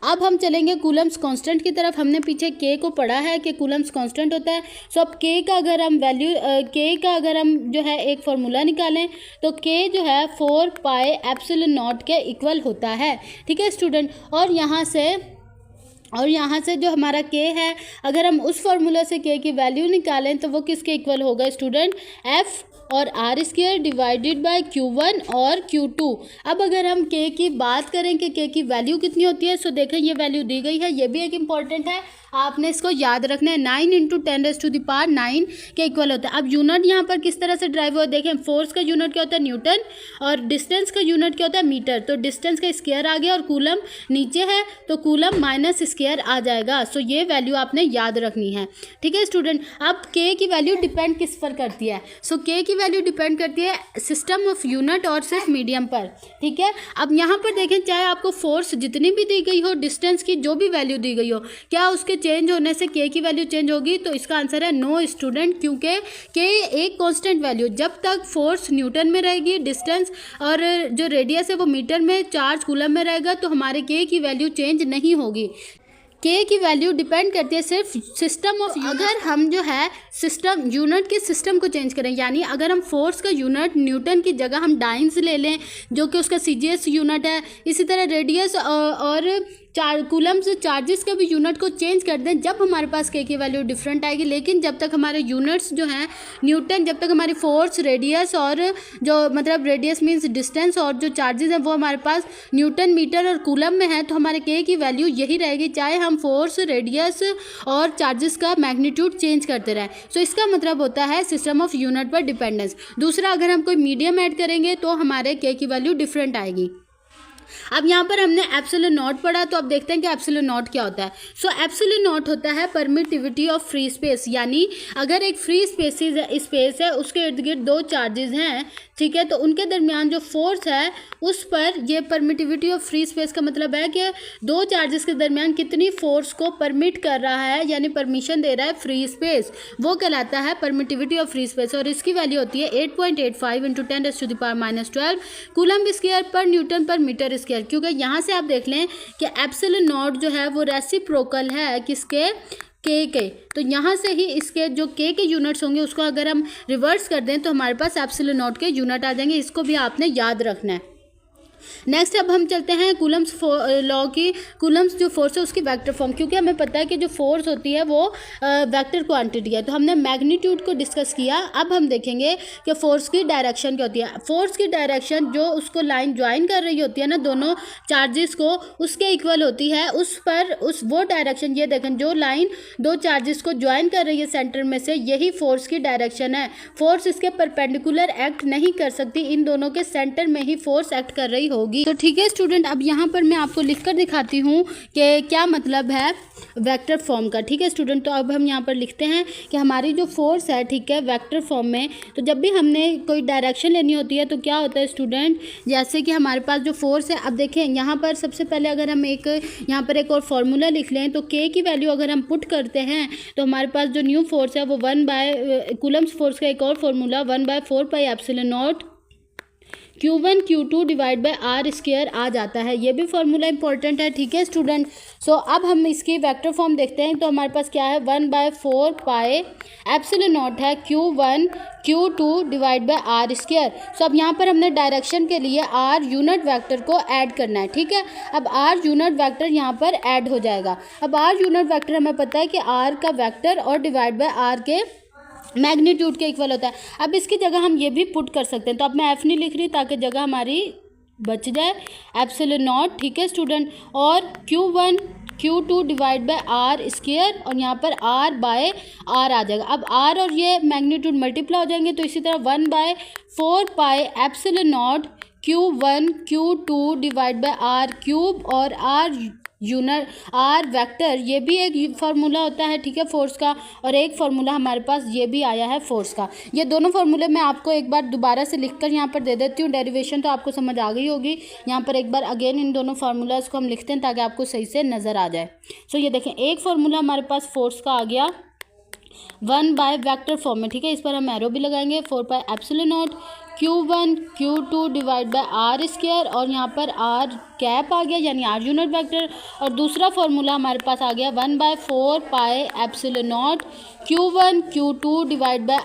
अब हम चलेंगे कूलम्स कांस्टेंट की तरफ। हमने पीछे के को पढ़ा है कि कूलम्स कांस्टेंट होता है। सो अब के का अगर हम वैल्यू के का अगर हम जो है एक फार्मूला निकालें तो के जो है 4 पाई एप्सिलॉन नॉट के इक्वल होता है। ठीक है स्टूडेंट, और यहाँ से जो हमारा के है अगर हम उस फार्मूला से के की वैल्यू निकालें तो वो किसके इक्वल होगा स्टूडेंट? एफ और R square divided by Q1 और Q2। अब अगर हम के की बात करें कि के की वैल्यू कितनी होती है, सो देखें ये वैल्यू दी गई है, ये भी एक इम्पॉर्टेंट है, आपने इसको याद रखना है। 9 × 10⁻⁹ के इक्वल होता है। अब यूनिट यहाँ पर किस तरह से ड्राइव हो, देखें फोर्स का यूनिट क्या होता है? न्यूटन, और डिस्टेंस का यूनिट क्या होता है? मीटर। तो डिस्टेंस का स्क्वायर आ गया और कूलम नीचे है तो कूलम माइनस स्क्वायर आ जाएगा। सो ये वैल्यू आपने याद रखनी है। ठीक है स्टूडेंट, अब के की वैल्यू डिपेंड किस पर करती है? सो के की वैल्यू डिपेंड करती है सिस्टम ऑफ यूनिट और सिर्फ मीडियम पर। ठीक है, अब यहाँ पर देखें चाहे आपको फोर्स जितनी भी दी गई हो, डिस्टेंस की जो भी वैल्यू दी गई हो, क्या उसके चेंज होने से के की वैल्यू चेंज होगी? तो इसका आंसर है नो स्टूडेंट, क्योंकि के एक कांस्टेंट वैल्यू, जब तक फोर्स न्यूटन में रहेगी, डिस्टेंस और जो रेडियस है वो मीटर में, चार्ज कूलम में रहेगा, तो हमारे के की वैल्यू चेंज नहीं होगी। के की वैल्यू डिपेंड करती है सिर्फ सिस्टम ऑफ। अगर हम जो है सिस्टम यूनिट के सिस्टम को चेंज करें, यानी अगर हम फोर्स का यूनिट न्यूटन की जगह हम डाइन्स ले लें जो कि उसका सीजीएस यूनिट है, इसी तरह रेडियस और कूलम्स चार्जेस का भी यूनिट को चेंज कर दें, जब हमारे पास के की वैल्यू डिफरेंट आएगी। लेकिन जब तक हमारे यूनिट्स जो हैं न्यूटन, जब तक हमारी फोर्स, रेडियस और जो मतलब रेडियस मीन्स डिस्टेंस और जो चार्जेस हैं वो हमारे पास न्यूटन, मीटर और कूलम में है, तो हमारे के की वैल्यू यही रहेगी, चाहे हम फोर्स, रेडियस और चार्जेस का मैग्नीट्यूड चेंज करते रहें। सो इसका मतलब होता है सिस्टम ऑफ यूनिट पर डिपेंडेंस। दूसरा, अगर हम कोई मीडियम ऐड करेंगे तो हमारे के की वैल्यू डिफरेंट आएगी। अब यहाँ पर हमने एप्सिलॉन नॉट पढ़ा, तो अब देखते हैं कि एप्सिलॉन नॉट क्या होता है। सो एप्सिलॉन नॉट होता है परमिटिविटी ऑफ फ्री स्पेस, यानी अगर एक फ्री स्पेस है उसके इर्द गिर्द दो चार्जेस हैं, ठीक है, तो उनके दरमियान जो फोर्स है उस पर, ये परमिटिविटी ऑफ फ्री स्पेस का मतलब है कि दो चार्जेस के दरमियान कितनी फोर्स को परमिट कर रहा है, यानी परमिशन दे रहा है फ्री स्पेस, वो कहलाता है परमिटिविटी ऑफ फ्री स्पेस। और इसकी वैल्यू होती है 8.85 × 10⁻⁻12 कूलम्ब स्क्वायर पर न्यूटन पर मीटर स्क्वायर। क्योंकि यहाँ से आप देख लें कि एप्सिलॉन नॉट जो है वो रेसिप्रोकल है किसके, के। तो यहाँ से ही इसके जो के यूनिट्स होंगे उसको अगर हम रिवर्स कर दें तो हमारे पास एप्सिलॉन नॉट के यूनिट आ जाएंगे। इसको भी आपने याद रखना है। नेक्स्ट अब हम चलते हैं कूलम्स लॉ की। कूलम्स जो फोर्स है उसकी वेक्टर फॉर्म, क्योंकि हमें पता है कि जो फोर्स होती है वो वेक्टर क्वांटिटी है, तो हमने मैग्नीट्यूड को डिस्कस किया। अब हम देखेंगे कि फोर्स की डायरेक्शन क्या होती है। फोर्स की डायरेक्शन जो उसको लाइन ज्वाइन कर रही होती है ना दोनों चार्जेस को, उसके इक्वल होती है। उस पर वो डायरेक्शन, ये देखें जो लाइन दो चार्जेस को ज्वाइन कर रही है सेंटर में से, यही फोर्स की डायरेक्शन है। फोर्स इसके परपेंडिकुलर एक्ट नहीं कर सकती, इन दोनों के सेंटर में ही फोर्स एक्ट कर रही होगी। तो ठीक है स्टूडेंट, अब यहाँ पर मैं आपको लिखकर दिखाती हूँ कि क्या मतलब है वेक्टर फॉर्म का। ठीक है स्टूडेंट, तो अब हम यहाँ पर लिखते हैं कि हमारी जो फोर्स है, ठीक है, वेक्टर फॉर्म में, तो जब भी हमने कोई डायरेक्शन लेनी होती है तो क्या होता है स्टूडेंट, जैसे कि हमारे पास जो फोर्स है, अब देखें यहाँ पर सबसे पहले अगर हम यहाँ पर एक और फार्मूला लिख लें, तो के की वैल्यू अगर हम पुट करते हैं तो हमारे पास जो न्यू फोर्स है वो कूलम्स फोर्स का एक और formula 1/4πε0 Q1 Q2 divide by R square आ जाता है। ये भी फार्मूला इंपॉर्टेंट है। ठीक है स्टूडेंट, सो अब हम इसकी वेक्टर फॉर्म देखते हैं। तो हमारे पास क्या है, 1/4πε0 है Q1 Q2 divide by R square. So अब यहाँ पर हमने डायरेक्शन के लिए आर यूनिट वेक्टर को ऐड करना है। ठीक है, अब आर यूनिट वेक्टर यहाँ पर ऐड हो जाएगा। अब आर यूनिट वेक्टर हमें पता है कि आर का वेक्टर और डिवाइड बाय आर के मैग्नीट्यूड के इक्वल होता है। अब इसकी जगह हम ये भी पुट कर सकते हैं, तो अब मैं एफ नहीं लिख रही ताकि जगह हमारी बच जाए, एप्सिलॉन नॉट। ठीक है स्टूडेंट, और Q1 Q2 divide by R square, और यहाँ पर आर बाय आर आ जाएगा। अब आर और ये मैग्नीट्यूड मल्टीप्लाई हो जाएंगे, तो इसी तरह 1/4πε0 Q1 Q2 divide by R cube और आर यूनिट आर वेक्टर, ये भी एक फार्मूला होता है। ठीक है, फोर्स का, और एक फार्मूला हमारे पास ये भी आया है फोर्स का। ये दोनों फार्मूले मैं आपको एक बार दोबारा से लिखकर यहाँ पर दे देती हूँ। डेरिवेशन तो आपको समझ आ गई होगी। यहाँ पर एक बार अगेन इन दोनों फार्मूलाज को हम लिखते हैं ताकि आपको सही से नज़र आ जाए। सो ये देखें, एक फार्मूला हमारे पास फोर्स का आ गया 1 बाय वेक्टर फॉर्म में। ठीक है, इस पर हम एरो भी लगाएंगे, 4πε0 Q1 Q2 divide by R square, और यहाँ पर आर कैप आ गया यानी आर यूनिट वेक्टर। और दूसरा फार्मूला हमारे पास आ गया 1/4πε0 Q1 Q2 divide by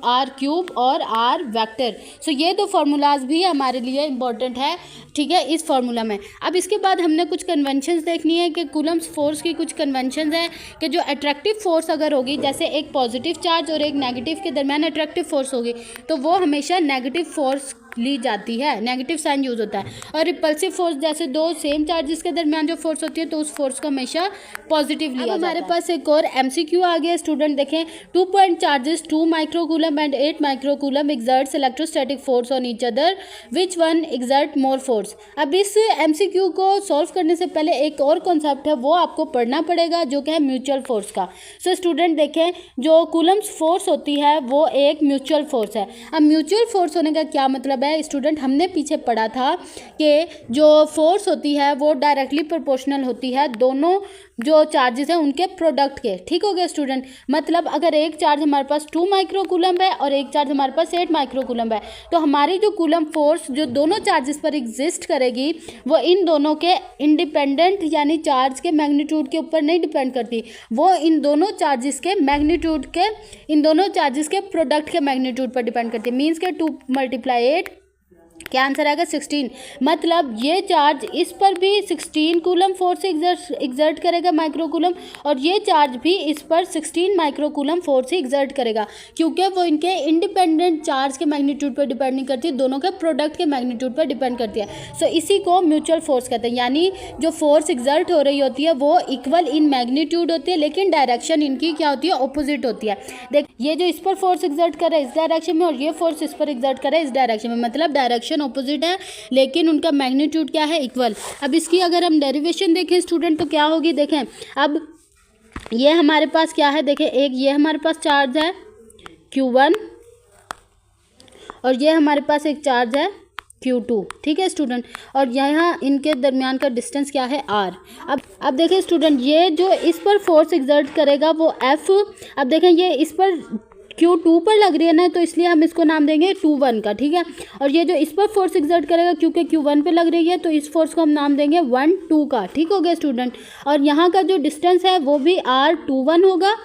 R cube और आर वेक्टर। सो ये दो फार्मूलाज भी हमारे लिए इंपॉर्टेंट है। ठीक है, इस फार्मूला में अब इसके बाद हमने कुछ कन्वेंशंस देखनी है कि कूलम्स फोर्स की कुछ कन्वेंशंस हैं कि जो अट्रैक्टिव फोर्स अगर होगी, जैसे एक पॉजिटिव चार्ज और एक नेगेटिव के दरमियान अट्रैक्टिव फोर्स होगी, तो वो हमेशा नेगेटिव फोर्स ली जाती है, नेगेटिव साइन यूज होता है। और रिपल्सिव फोर्स, जैसे दो सेम चार्जेस के दरमियान जो फोर्स होती है तो उस फोर्स को हमेशा पॉजिटिव लिया जाता है। हमारे पास एक और MCQ आ गया स्टूडेंट, देखें, 2 point charges 2 microcoulomb and 8 microcoulomb exerts electrostatic force on each other, which one exert more force. अब इस MCQ को सॉल्व करने से पहले एक और कॉन्सेप्ट है वो आपको पढ़ना पड़ेगा, जो कि है म्यूचुअल फोर्स का। सो स्टूडेंट देखें, जो कूलम्स फोर्स होती है वो एक म्यूचुअल फोर्स है। अब म्यूचुअल फोर्स होने का क्या मतलब है स्टूडेंट, हमने पीछे पढ़ा था कि जो फोर्स होती है वो डायरेक्टली प्रोपोर्शनल होती है दोनों जो चार्जेस हैं उनके प्रोडक्ट के। ठीक हो गया स्टूडेंट, मतलब अगर एक चार्ज हमारे पास 2 माइक्रोकूलम है और एक चार्ज हमारे पास 8 माइक्रोकूलम है, तो हमारी जो कूलम फोर्स जो दोनों चार्जेस पर एग्जिस्ट करेगी वो इन दोनों के इंडिपेंडेंट यानी चार्ज के मैग्नीट्यूड के ऊपर नहीं डिपेंड करती, वो इन दोनों चार्जेस के मैग्नीट्यूड के, इन दोनों चार्जेस के प्रोडक्ट के मैग्नीट्यूड पर डिपेंड करती है। मीन्स के 2 × 8 क्या आंसर आएगा 16। मतलब ये चार्ज इस पर भी 16 कूलम फोर्स एग्जर्ट करेगा माइक्रोकूलम, और ये चार्ज भी इस पर 16 माइक्रोकूलम फोर्स ही एग्जर्ट करेगा, क्योंकि वो इनके इंडिपेंडेंट चार्ज के मैग्नीट्यूड पर डिपेंड नहीं करती, दोनों के प्रोडक्ट के मैग्नीट्यूड पर डिपेंड करती है। सो इसी को म्यूचुअल फोर्स कहते हैं, यानी जो फोर्स एग्जर्ट हो रही होती है वो इक्वल इन मैग्नीट्यूड होती है, लेकिन डायरेक्शन इनकी क्या होती है, ऑपोजिट होती है। देख, ये जो इस पर फोर्स एग्जर्ट कर रहा है इस डायरेक्शन में, और ये फोर्स इस पर एग्जर्ट कर रहा है इस डायरेक्शन में, मतलब डायरेक्शन डायरेक्शन ऑपोजिट है लेकिन उनका मैग्नीट्यूड क्या है, इक्वल। अब इसकी अगर हम डेरिवेशन देखें स्टूडेंट तो क्या होगी, देखें अब ये हमारे पास क्या है, देखें एक ये हमारे पास चार्ज है Q1 और ये हमारे पास एक चार्ज है Q2, ठीक है स्टूडेंट, और यहाँ इनके दरमियान का डिस्टेंस क्या है R। अब देखें स्टूडेंट, ये जो इस पर फोर्स एक्सर्ट करेगा वो F, अब देखें ये इस पर Q2 पर लग रही है ना, तो इसलिए हम इसको नाम देंगे 2-1 का, ठीक है। और ये जो इस पर फोर्स एक्सर्ट करेगा क्योंकि Q1 पे लग रही है तो इस फोर्स को हम नाम देंगे 1-2 का, ठीक हो गया स्टूडेंट। और यहाँ का जो डिस्टेंस है वो भी R21 होगा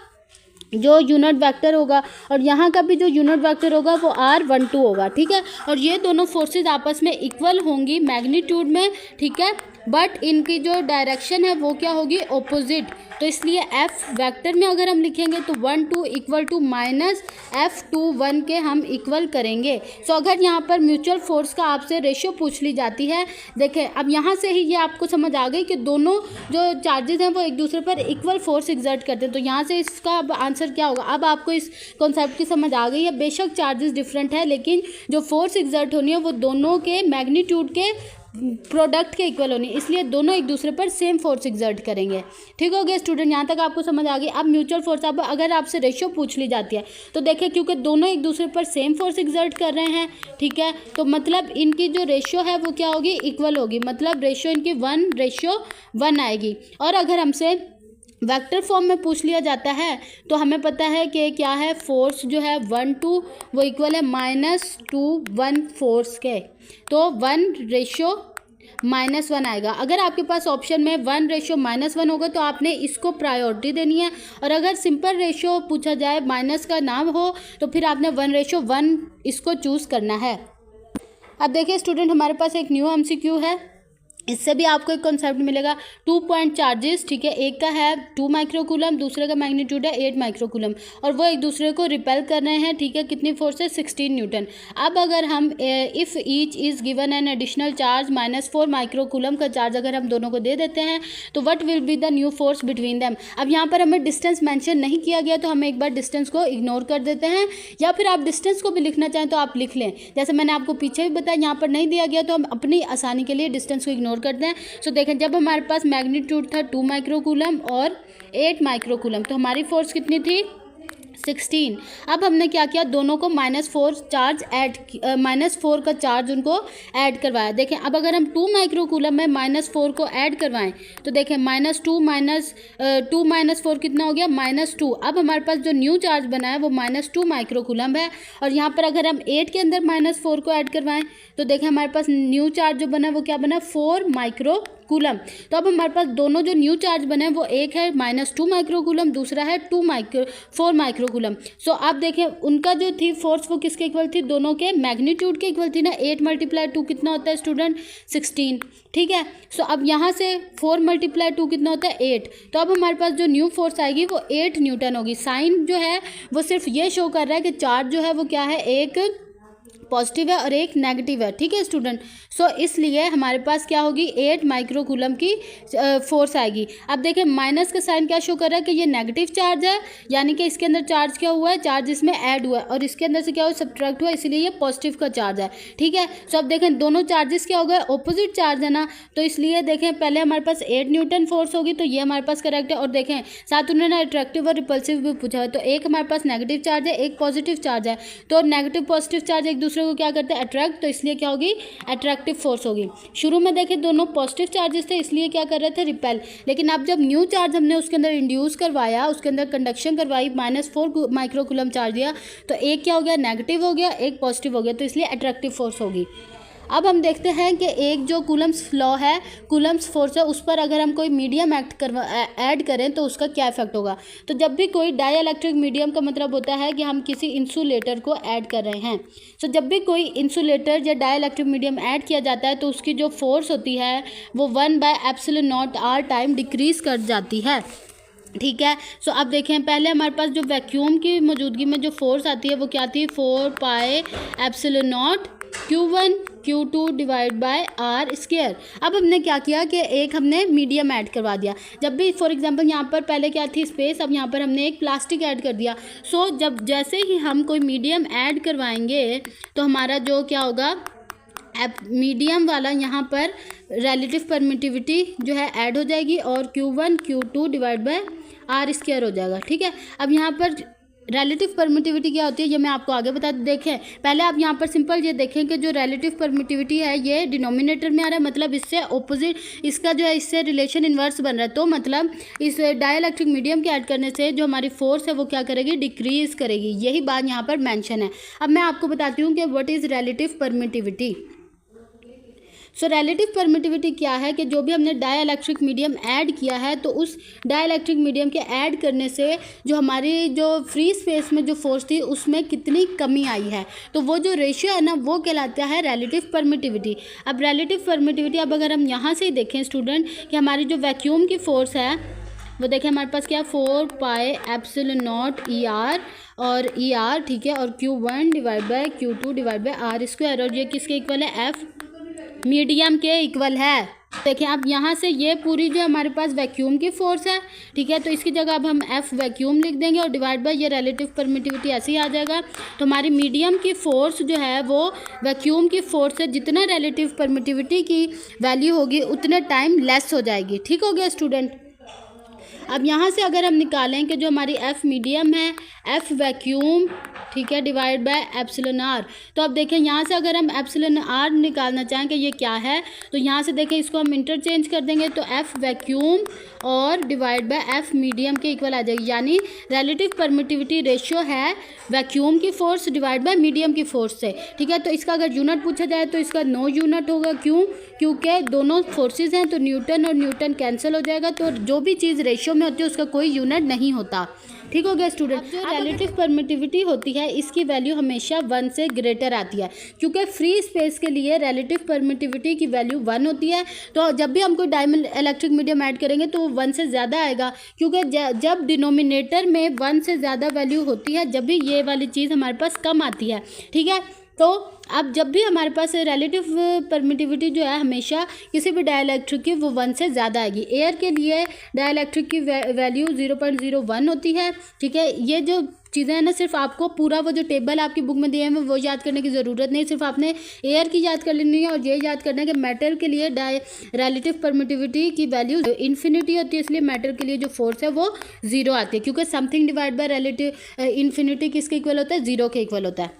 जो यूनिट वेक्टर होगा, और यहाँ का भी जो यूनिट वेक्टर होगा वो R12 होगा, ठीक है। और ये दोनों फोर्सेस आपस में इक्वल होंगी मैग्नीट्यूड में, ठीक है, बट इनकी जो डायरेक्शन है वो क्या होगी, ऑपोजिट। तो इसलिए F वेक्टर में अगर हम लिखेंगे तो 1-2 इक्वल टू माइनस F21 के हम इक्वल करेंगे। सो अगर यहाँ पर म्यूचुअल फोर्स का आपसे रेशियो पूछ ली जाती है, देखें अब यहाँ से ही ये आपको समझ आ गई कि दोनों जो चार्जेस हैं वो एक दूसरे पर इक्वल फोर्स एक्सर्ट करते हैं। तो यहाँ से इसका अब आंसर क्या होगा, अब आपको इस कॉन्सेप्ट की समझ आ गई है। बेशक चार्जेस डिफरेंट है लेकिन जो फोर्स एक्सर्ट होनी है वो दोनों के मैग्नीट्यूड के प्रोडक्ट के इक्वल होनी, इसलिए दोनों एक दूसरे पर सेम फोर्स एक्सर्ट करेंगे, ठीक हो गया स्टूडेंट। यहाँ तक आपको समझ आ गई। अब म्यूचुअल फोर्स, अब अगर आपसे रेशियो पूछ ली जाती है तो देखिए क्योंकि दोनों एक दूसरे पर सेम फोर्स एक्सर्ट कर रहे हैं, ठीक है, तो मतलब इनकी जो रेशियो है वो क्या होगी, इक्वल होगी, मतलब रेशियो इनकी 1:1 आएगी। और अगर हमसे वेक्टर फॉर्म में पूछ लिया जाता है तो हमें पता है कि क्या है, फोर्स जो है 1-2 वो इक्वल है -2-1 फोर्स के, तो 1:-1 आएगा। अगर आपके पास ऑप्शन में 1:-1 होगा तो आपने इसको प्रायोरिटी देनी है, और अगर सिंपल रेशियो पूछा जाए माइनस का नाम हो तो फिर आपने 1:1 इसको चूज़ करना है। अब देखिए स्टूडेंट, हमारे पास एक न्यू MCQ है, इससे भी आपको एक कॉन्सेप्ट मिलेगा। 2 पॉइंट चार्जेस, ठीक है, एक का है 2 माइक्रोकूलम, दूसरे का मैग्नीट्यूड है 8 माइक्रोकूलम, और वो एक दूसरे को रिपेल कर रहे हैं, ठीक है, कितनी फोर्स है, 16 न्यूटन। अब अगर हम if each is given an additional charge -4 microcoulomb का चार्ज अगर हम दोनों को दे देते हैं तो what will be the new force between them. अब यहाँ पर हमें डिस्टेंस मेंशन नहीं किया गया तो हम एक बार डिस्टेंस को इग्नोर कर देते हैं, या फिर आप डिस्टेंस को भी लिखना चाहें तो आप लिख लें, जैसे मैंने आपको पीछे भी बताया, यहाँ पर नहीं दिया गया तो हम अपनी आसानी के लिए डिस्टेंस को इग्नोर करते हैं। सो देखें, जब हमारे पास मैग्नीट्यूड था 2 माइक्रोकूलम और 8 माइक्रोकूलम तो हमारी फोर्स कितनी थी, 16। अब हमने क्या किया, दोनों को -4 चार्ज ऐड, -4 का चार्ज उनको ऐड करवाया। देखें अब अगर हम 2 माइक्रोकूलम में -4 को ऐड करवाएं तो देखें -2 -4 कितना हो गया, -2। अब हमारे पास जो न्यू चार्ज बना है वो -2 माइक्रोकूलम है, और यहाँ पर अगर हम 8 के अंदर -4 को ऐड करवाएं तो देखें हमारे पास न्यू चार्ज जो बना है वो क्या बना, 4 माइक्रोकूलम। तो अब हमारे पास दोनों जो न्यू चार्ज बने हैं वो एक है -2 माइक्रोकूलम, दूसरा है 4 माइक्रोकूलम। सो आप देखें उनका जो थी फोर्स वो किसके इक्वल थी, दोनों के मैग्नीट्यूड के इक्वल थी ना। 8 × 2 कितना होता है स्टूडेंट, 16, ठीक है। सो अब यहाँ से 4 × 2 कितना होता है, 8। तो अब हमारे पास जो न्यू फोर्स आएगी वो 8 न्यूटन होगी। साइन जो है वो सिर्फ ये शो कर रहा है कि चार्ज जो है वो क्या है, एक पॉजिटिव है और एक नेगेटिव है, ठीक है स्टूडेंट। सो इसलिए हमारे पास क्या होगी, 8 माइक्रोकूलम की फोर्स आएगी। अब देखें माइनस का साइन क्या शो कर रहा है कि ये नेगेटिव चार्ज है, यानी कि इसके अंदर चार्ज क्या हुआ है, चार्ज इसमें ऐड हुआ है, और इसके अंदर से क्या हुआ, सब्ट्रैक्ट हुआ, इसलिए ये पॉजिटिव का चार्ज है, ठीक है। सो अब देखें दोनों चार्जेस क्या हो गए, ऑपोजिट चार्ज है ना, तो इसलिए देखें पहले हमारे पास 8 न्यूटन फोर्स होगी, तो ये हमारे पास करेक्ट है। और देखें साथ उन्होंने अट्रैक्टिव और रिपल्सिव भी पूछा है, तो एक हमारे पास नेगेटिव चार्ज है, एक पॉजिटिव चार्ज है, तो नेगेटिव पॉजिटिव चार्ज एक दूसरे को क्या करते हैं, अट्रैक्ट, तो इसलिए क्या होगी, अट्रैक्टिव फोर्स होगी। शुरू में देखें दोनों पॉजिटिव चार्जेस थे इसलिए क्या कर रहे थे, रिपेल, लेकिन अब जब न्यू चार्ज हमने उसके अंदर इंड्यूस करवाया, उसके अंदर कंडक्शन करवाई, -4 माइक्रोकूलम चार्ज दिया, तो एक क्या हो गया, नेगेटिव हो गया, एक पॉजिटिव हो गया, तो इसलिए अट्रैक्टिव फोर्स होगी। अब हम देखते हैं कि एक जो कूलम्स लॉ है, कूलम्स फोर्स है, उस पर अगर हम कोई मीडियम ऐड करें तो उसका क्या इफेक्ट होगा। तो जब भी कोई डाई इलेक्ट्रिक मीडियम का मतलब होता है कि हम किसी इंसुलेटर को ऐड कर रहे हैं। तो जब भी कोई इंसुलेटर या डाई इलेक्ट्रिक मीडियम ऐड किया जाता है तो उसकी जो फोर्स होती है वो 1/ε0r टाइम डिक्रीज़ कर जाती है, ठीक है। सो अब देखें पहले हमारे पास जो वैक्यूम की मौजूदगी में जो फोर्स आती है वो क्या थी, 4πε0 Q1 Q2 /r²। अब हमने क्या किया कि एक हमने मीडियम ऐड करवा दिया। जब भी फॉर एग्जांपल यहाँ पर पहले क्या थी, स्पेस, अब यहाँ पर हमने एक प्लास्टिक ऐड कर दिया। सो जब जैसे ही हम कोई मीडियम ऐड करवाएंगे तो हमारा जो क्या होगा, मीडियम वाला यहाँ पर रिलेटिव परमिटिविटी जो है ऐड हो जाएगी और Q1 Q2 divide by R square हो जाएगा। ठीक है, अब यहाँ पर रिलेटिव परमिटिविटी क्या होती है ये मैं आपको आगे बता देखें। पहले आप यहाँ पर सिंपल ये देखें कि जो रिलेटिव परमिटिविटी है ये डिनोमिनेटर में आ रहा है, मतलब इससे ऑपोजिट, इसका जो है इससे रिलेशन इन्वर्स बन रहा है। तो मतलब इस डाइलेक्ट्रिक मीडियम के ऐड करने से जो हमारी फोर्स है वो क्या करेगी, डिक्रीज करेगी। यही बात यहाँ पर मेंशन है। अब मैं आपको बताती हूँ कि what is relative permittivity. So relative permittivity क्या है कि जो भी हमने डाइलेक्ट्रिक मीडियम ऐड किया है तो उस डाइलेक्ट्रिक मीडियम के ऐड करने से जो हमारी जो फ्री स्पेस में जो फोर्स थी उसमें कितनी कमी आई है, तो वो जो रेशियो है ना वो कहलाता है रिलेटिव परमिटिविटी। अब रिलेटिव परमिटिविटी, अब अगर हम यहाँ से ही देखें स्टूडेंट कि हमारी जो वैक्यूम की फोर्स है वो देखें हमारे पास क्या 4 पाई एप्सिलॉन नॉट ER और ER, ठीक है, और Q1 divide by Q2 divide by R square, और ये किसके इक्वल है, F मीडियम के इक्वल है। देखें अब यहाँ से ये पूरी जो हमारे पास वैक्यूम की फोर्स है, ठीक है, तो इसकी जगह अब हम F वैक्यूम लिख देंगे और डिवाइड बाय ये रिलेटिव परमिटिविटी ऐसे ही आ जाएगा। तो हमारी मीडियम की फोर्स जो है वो वैक्यूम की फोर्स से जितना रिलेटिव परमिटिविटी की वैल्यू होगी उतने टाइम लेस हो जाएगी। ठीक हो गया स्टूडेंट। अब यहाँ से अगर हम निकालें कि जो हमारी F मीडियम है, F वैक्यूम, ठीक है, डिवाइड बाय एप्सिलॉन आर, तो अब देखें यहाँ से अगर हम एप्सिलॉन आर निकालना चाहें कि ये क्या है, तो यहाँ से देखें इसको हम इंटरचेंज कर देंगे तो F वैक्यूम और डिवाइड बाय F मीडियम के इक्वल आ जाएगी। यानी रिलेटिव परमिटिविटी रेशियो है वैक्यूम की फोर्स डिवाइड बाय मीडियम की फोर्स से। ठीक है, तो इसका अगर यूनिट पूछा जाए तो इसका नो यूनिट होगा। क्यों? क्योंकि दोनों फोर्सेज हैं तो न्यूटन और न्यूटन कैंसिल हो जाएगा, तो जो भी चीज़ रेशियो में होती है उसका कोई यूनिट नहीं होता। ठीक हो गया स्टूडेंट। जो रिलेटिव परमिटिविटी होती है इसकी वैल्यू हमेशा 1 से ग्रेटर आती है, क्योंकि फ्री स्पेस के लिए रिलेटिव परमिटिविटी की वैल्यू 1 होती है। तो जब भी हम कोई डायमंड इलेक्ट्रिक मीडियम ऐड करेंगे तो वो 1 से ज़्यादा आएगा, क्योंकि जब डिनोमिनेटर में 1 से ज़्यादा वैल्यू होती है जब भी ये वाली चीज़ हमारे पास कम आती है। ठीक है, तो अब जब भी हमारे पास रिलेटिव परमिटिविटी जो है हमेशा किसी भी डाइलेक्ट्रिक की वो 1 से ज़्यादा आएगी। एयर के लिए डाइलेक्ट्रिक की वैल्यू 0.01 होती है। ठीक है, ये जो चीज़ें हैं ना सिर्फ आपको पूरा वो जो टेबल आपकी बुक में दिए हैं वो याद करने की ज़रूरत नहीं, सिर्फ आपने एयर की याद कर लेनी है और ये याद करना है कि मैटर के लिए रिलेटिव परमिटिविटी की वैल्यू इन्फिनिटी होती है, इसलिए मैटर के लिए जो फोर्स है वो 0 आती है, क्योंकि something divide by relative infinity किसके इक्वल होता है, 0 के इक्वल होता है।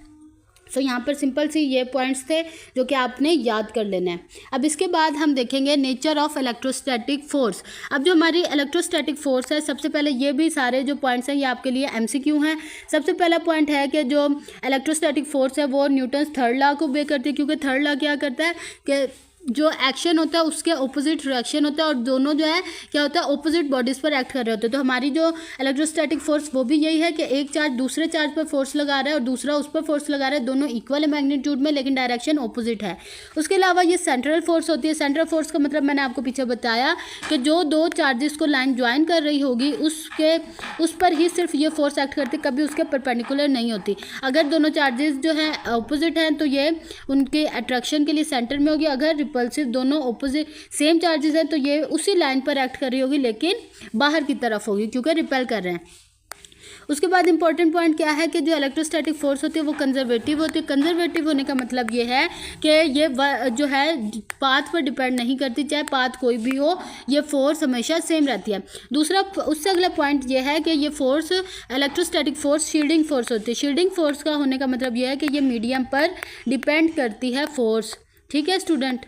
सो यहाँ पर सिंपल सी ये पॉइंट्स थे जो कि आपने याद कर लेना है। अब इसके बाद हम देखेंगे नेचर ऑफ इलेक्ट्रोस्टैटिक फोर्स। अब जो हमारी इलेक्ट्रोस्टैटिक फोर्स है, सबसे पहले ये भी सारे जो पॉइंट्स हैं ये आपके लिए MCQ हैं। सबसे पहला पॉइंट है कि जो इलेक्ट्रोस्टैटिक फोर्स है वो न्यूटन्स थर्ड लॉ को ओबे करती है, क्योंकि थर्ड लॉ क्या करता है कि जो एक्शन होता है उसके ऑपोजिट रिएक्शन होता है और दोनों जो है क्या होता है ऑपोजिट बॉडीज़ पर एक्ट कर रहे होते हैं। तो हमारी जो इलेक्ट्रोस्टैटिक फोर्स वो भी यही है कि एक चार्ज दूसरे चार्ज पर फोर्स लगा रहा है और दूसरा उस पर फोर्स लगा रहा है, दोनों इक्वल है मैग्नीट्यूड में लेकिन डायरेक्शन ऑपोजिट है। उसके अलावा ये सेंट्रल फोर्स होती है। सेंट्रल फोर्स का मतलब मैंने आपको पीछे बताया कि जो दो चार्जेस को लाइन ज्वाइन कर रही होगी उस पर ही सिर्फ ये फोर्स एक्ट करती, कभी उसके परपेंडिकुलर नहीं होती। अगर दोनों चार्जेस जो हैं ऑपोजिट हैं तो ये उनके अट्रैक्शन के लिए सेंटर में होगी। अगर रिपल्सिव दोनों ऑपोजिट सेम चार्जेस हैं तो ये उसी लाइन पर एक्ट कर रही होगी लेकिन बाहर की तरफ होगी क्योंकि रिपेल कर रहे हैं। उसके बाद इंपॉर्टेंट पॉइंट क्या है कि जो इलेक्ट्रोस्टैटिक फोर्स होती है वो कंजर्वेटिव होती है। कंजर्वेटिव होने का मतलब ये है कि ये जो है पाथ पर डिपेंड नहीं करती, चाहे पाथ कोई भी हो, ये फोर्स हमेशा सेम रहती है। दूसरा उससे अगला पॉइंट ये है कि ये force electrostatic force shielding force होती है। शील्डिंग फोर्स का होने का मतलब ये है कि ये मीडियम पर डिपेंड करती है फोर्स। ठीक है स्टूडेंट।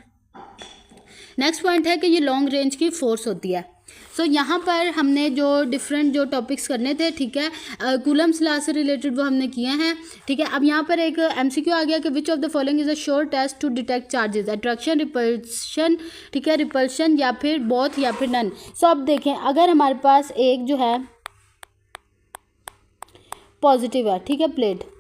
नेक्स्ट पॉइंट है कि ये लॉन्ग रेंज की फोर्स होती है। सो यहाँ पर हमने जो डिफरेंट जो टॉपिक्स करने थे, ठीक है, कूलम्स लॉ से रिलेटेड वो हमने किए हैं। ठीक है, अब यहाँ पर एक MCQ आ गया कि which of the following is a sure test to detect charges, attraction, repulsion, ठीक है, रिपल्शन या फिर बोथ या फिर नन। सो अब देखें अगर हमारे पास एक जो है पॉजिटिव है, ठीक है, प्लेट,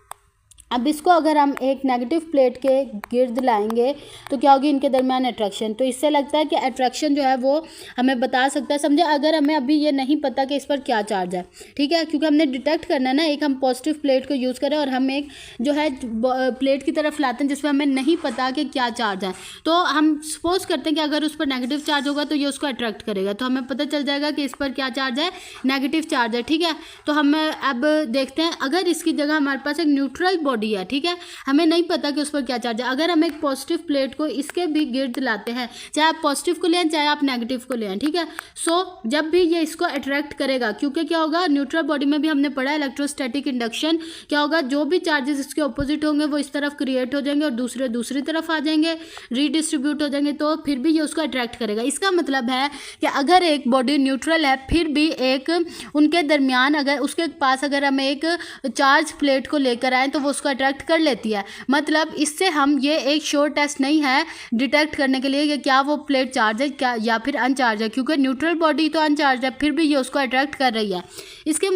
अब इसको अगर हम एक नेगेटिव प्लेट के गिर्द लाएंगे तो क्या होगी, इनके दरमियान अट्रैक्शन। तो इससे लगता है कि अट्रैक्शन जो है वो हमें बता सकता है। समझे, अगर हमें अभी ये नहीं पता कि इस पर क्या चार्ज है, ठीक है, क्योंकि हमने डिटेक्ट करना है ना, एक हम पॉजिटिव प्लेट को यूज़ करें और हम एक जो है प्लेट की तरफ लाते हैं जिसमें हमें नहीं पता कि क्या चार्ज है। तो हम सपोज करते हैं कि अगर उस पर नेगेटिव चार्ज होगा तो ये उसको अट्रैक्ट करेगा, तो हमें पता चल जाएगा कि इस पर क्या चार्ज है, नेगेटिव चार्ज है। ठीक है, तो हम अब देखते हैं अगर इसकी जगह हमारे पास एक न्यूट्रल बॉडी बॉडी है, ठीक है, हमें नहीं पता कि उस पर क्या चार्ज है। अगर हम एक पॉजिटिव प्लेट को इसके भी गिर्द लाते हैं, चाहे आप पॉजिटिव को लें चाहे आप नेगेटिव को लें, ठीक है, सो जब भी ये इसको अट्रैक्ट करेगा, क्योंकि क्या होगा, न्यूट्रल बॉडी में भी हमने पढ़ा इलेक्ट्रोस्टैटिक इंडक्शन, क्या होगा, जो भी चार्जेस इसके ऑपोजिट होंगे वो इस तरफ क्रिएट हो जाएंगे और दूसरी तरफ आ जाएंगे, रीडिस्ट्रीब्यूट हो जाएंगे, तो फिर भी ये उसको अट्रैक्ट करेगा। इसका मतलब है कि अगर एक बॉडी न्यूट्रल है फिर भी एक उनके दरमियान अगर उसके पास अगर हम एक चार्ज प्लेट को लेकर आए तो वो उसको अट्रैक्ट कर लेती है। मतलब इससे हम ये एक श्योर टेस्ट नहीं है डिटेक्ट करने के लिए कि क्या वो प्लेट चार्ज है क्या या फिर अनचार्ज है, क्योंकि न्यूट्रल बॉडी तो अनचार्ज है फिर भी ये उसको अट्रैक्ट कर रही है। इसके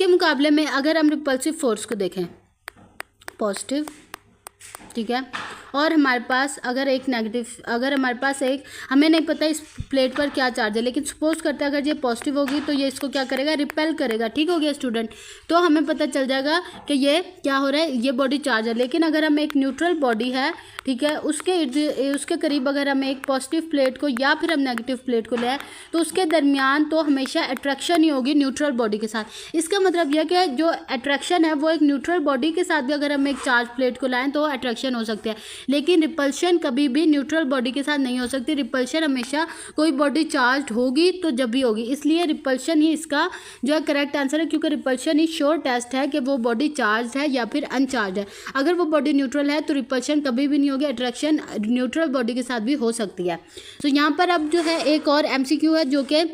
मुकाबले में अगर हम रिपल्सिव फोर्स को देखें, पॉजिटिव, ठीक है, और हमारे पास अगर एक नेगेटिव, अगर हमारे पास एक, हमें नहीं पता इस प्लेट पर क्या चार्ज है, लेकिन सपोज करते हैं अगर ये पॉजिटिव होगी तो ये इसको क्या करेगा, रिपेल करेगा, ठीक हो गया स्टूडेंट। तो हमें पता चल जाएगा कि ये क्या हो रहा है, ये बॉडी चार्ज है। लेकिन अगर हम एक न्यूट्रल बॉडी है, ठीक है, उसके करीब अगर हम एक पॉजिटिव प्लेट को या फिर हम नेगेटिव प्लेट को लें तो उसके दरमियान तो हमेशा अट्रैक्शन ही होगी न्यूट्रल बॉडी के साथ। इसका मतलब यह कि जो अट्रैक्शन है वो एक न्यूट्रल बॉडी के साथ भी अगर हम एक चार्ज प्लेट को लाएँ तो अट्रैक्शन हो सकती है, लेकिन रिपल्शन कभी भी न्यूट्रल बॉडी के साथ नहीं हो सकती। रिपल्शन हमेशा कोई बॉडी चार्ज होगी तो जब भी होगी, इसलिए रिपल्शन ही इसका जो है करेक्ट आंसर है, क्योंकि रिपल्शन ही श्योर टेस्ट है कि वो बॉडी चार्ज है या फिर अनचार्ज है। अगर वो बॉडी न्यूट्रल है तो रिपल्शन कभी भी नहीं होगी, अट्रैक्शन न्यूट्रल बॉडी के साथ भी हो सकती है। तो यहाँ पर अब जो है एक और MCQ है जो कि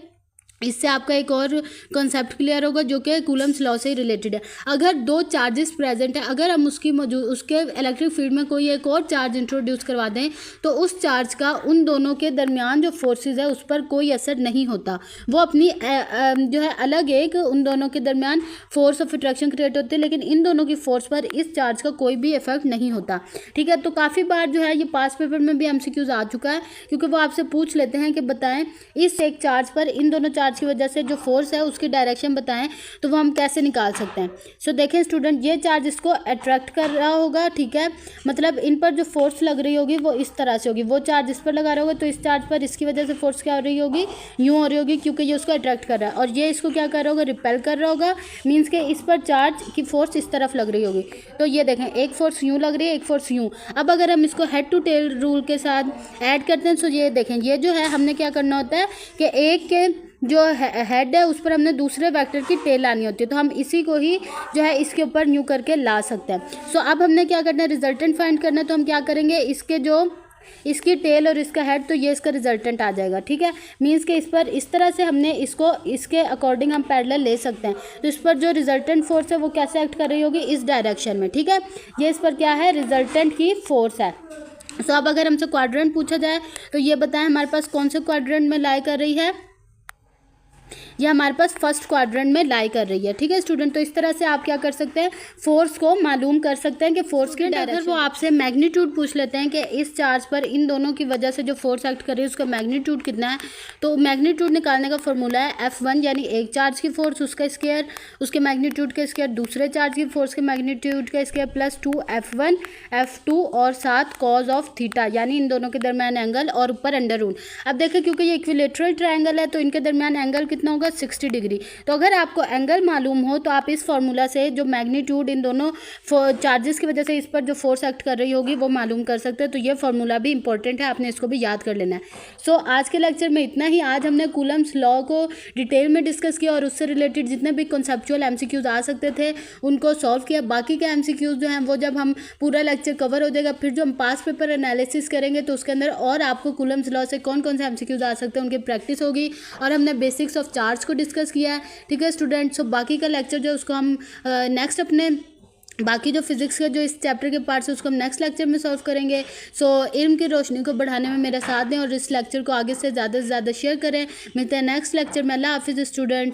इससे आपका एक और कॉन्सेप्ट क्लियर होगा जो कि कूलम्स लॉ से रिलेटेड है। अगर दो चार्जेस प्रेजेंट है, अगर हम उसके इलेक्ट्रिक फील्ड में कोई एक और चार्ज इंट्रोड्यूस करवा दें तो उस चार्ज का उन दोनों के दरमियान जो फोर्सेस है उस पर कोई असर नहीं होता, वो अपनी जो है अलग एक उन दोनों के दरमियान फोर्स ऑफ अट्रैक्शन क्रिएट होती है, लेकिन इन दोनों की फोर्स पर इस चार्ज का कोई भी इफेक्ट नहीं होता, ठीक है। तो काफ़ी बार जो है ये पास पेपर में भी MCQs आ चुका है, क्योंकि वो आपसे पूछ लेते हैं कि बताएं इस एक चार्ज पर इन दोनों चार्ज की वजह से जो फोर्स है उसकी डायरेक्शन बताएं, तो वो हम कैसे निकाल सकते हैं। सो देखें स्टूडेंट, ये चार्ज इसको अट्रैक्ट कर रहा होगा, ठीक है, मतलब इन पर जो फोर्स लग रही होगी वो इस तरह से होगी, वो चार्ज इस पर लगा रहा होगा तो इस चार्ज पर इसकी वजह से फोर्स क्या हो रही होगी, यूँ हो रही होगी, क्योंकि ये उसको अट्रैक्ट कर रहा है, और ये इसको क्या कर रहा होगा, रिपेल कर रहा होगा, मीन्स के इस पर चार्ज की फोर्स इस तरफ लग रही होगी। तो ये देखें एक फोर्स यूँ लग रही है, एक फोर्स यूँ। अब अगर हम इसको हेड टू टेल रूल के साथ ऐड करते हैं तो ये देखें, ये जो है हमने क्या करना होता है कि एक के जो हेड है उस पर हमने दूसरे वेक्टर की टेल लानी होती है, तो हम इसी को ही जो है इसके ऊपर न्यू करके ला सकते हैं। सो अब हमने क्या करना है, रिजल्टेंट फाइंड करना है, तो हम क्या करेंगे, इसके जो इसकी टेल और इसका हेड, तो ये इसका रिजल्टेंट आ जाएगा, ठीक है, मीन्स के इस पर इस तरह से हमने इसको इसके अकॉर्डिंग हम पैरेलल ले सकते हैं। तो इस पर जो रिजल्टेंट फोर्स है वो कैसे एक्ट कर रही होगी, इस डायरेक्शन में, ठीक है, ये इस पर क्या है, रिजल्टेंट की फोर्स है। सो अब अगर हमसे क्वाड्रेंट पूछा जाए तो ये बताएं हमारे पास कौन से क्वाड्रेंट में लाई कर रही है, ये हमारे पास फर्स्ट क्वाड्रेंट में लाई कर रही है, ठीक है स्टूडेंट। तो इस तरह से आप क्या कर सकते हैं, फोर्स को मालूम कर सकते हैं कि फोर्स की डायरेक्शन। अगर वो आपसे मैग्नीट्यूड पूछ लेते हैं कि इस चार्ज पर इन दोनों की वजह से जो फोर्स एक्ट कर रही है उसका मैग्नीट्यूड कितना है, तो मैग्नीट्यूड निकालने का फॉर्मूला है F1, यानी एक चार्ज की फोर्स उसका स्क्वायर, उसके मैग्नीट्यूड का स्क्वायर, दूसरे चार्ज की फोर्स के मैग्नीट्यूड का स्क्वायर, प्लस 2F1 F2 और साथ कॉज ऑफ थीटा, यानी इन दोनों के दरमियान एंगल, और ऊपर अंडर रूट। अब देखें क्योंकि ये इक्विलेटरल ट्रायंगल है तो इनके दरमियान एंगल कितना होगा, 60 डिग्री। तो अगर आपको एंगल मालूम हो तो आप इस फार्मूला से जो मैग्नीट्यूड इन दोनों चार्जेस की वजह से इस पर जो फोर्स एक्ट कर रही होगी वो मालूम कर सकते हैं। तो ये फार्मूला भी इंपॉर्टेंट है, आपने इसको भी याद कर लेना है। सो आज के लेक्चर में इतना ही। आज हमने कूलम्स लॉ को डिटेल में डिस्कस किया और उससे रिलेटेड जितने भी कॉन्सेप्चुअल MCQs आ सकते थे उनको सॉल्व किया। बाकी के MCQs जो हैं वो जब हम पूरा लेक्चर कवर हो जाएगा फिर जो हम पास पेपर एनालिसिस करेंगे तो उसके अंदर और आपको कूलम्स लॉ से कौन कौन से MCQs आ सकते हैं उनकी प्रैक्टिस होगी। और हमने बेसिक्स ऑफ चार्ज को डिस्कस किया है, ठीक है स्टूडेंट्स। सो बाकी का लेक्चर जो उसको हम नेक्स्ट अपने बाकी जो फिजिक्स के जो इस चैप्टर के पार्ट्स है उसको हम नेक्स्ट लेक्चर में सॉल्व करेंगे। सो इल्म की रोशनी को बढ़ाने में मेरा साथ दें और इस लेक्चर को आगे से ज़्यादा शेयर करें। मिलते हैं नेक्स्ट लेक्चर में। अल्लाह हाफिज़ स्टूडेंट्स।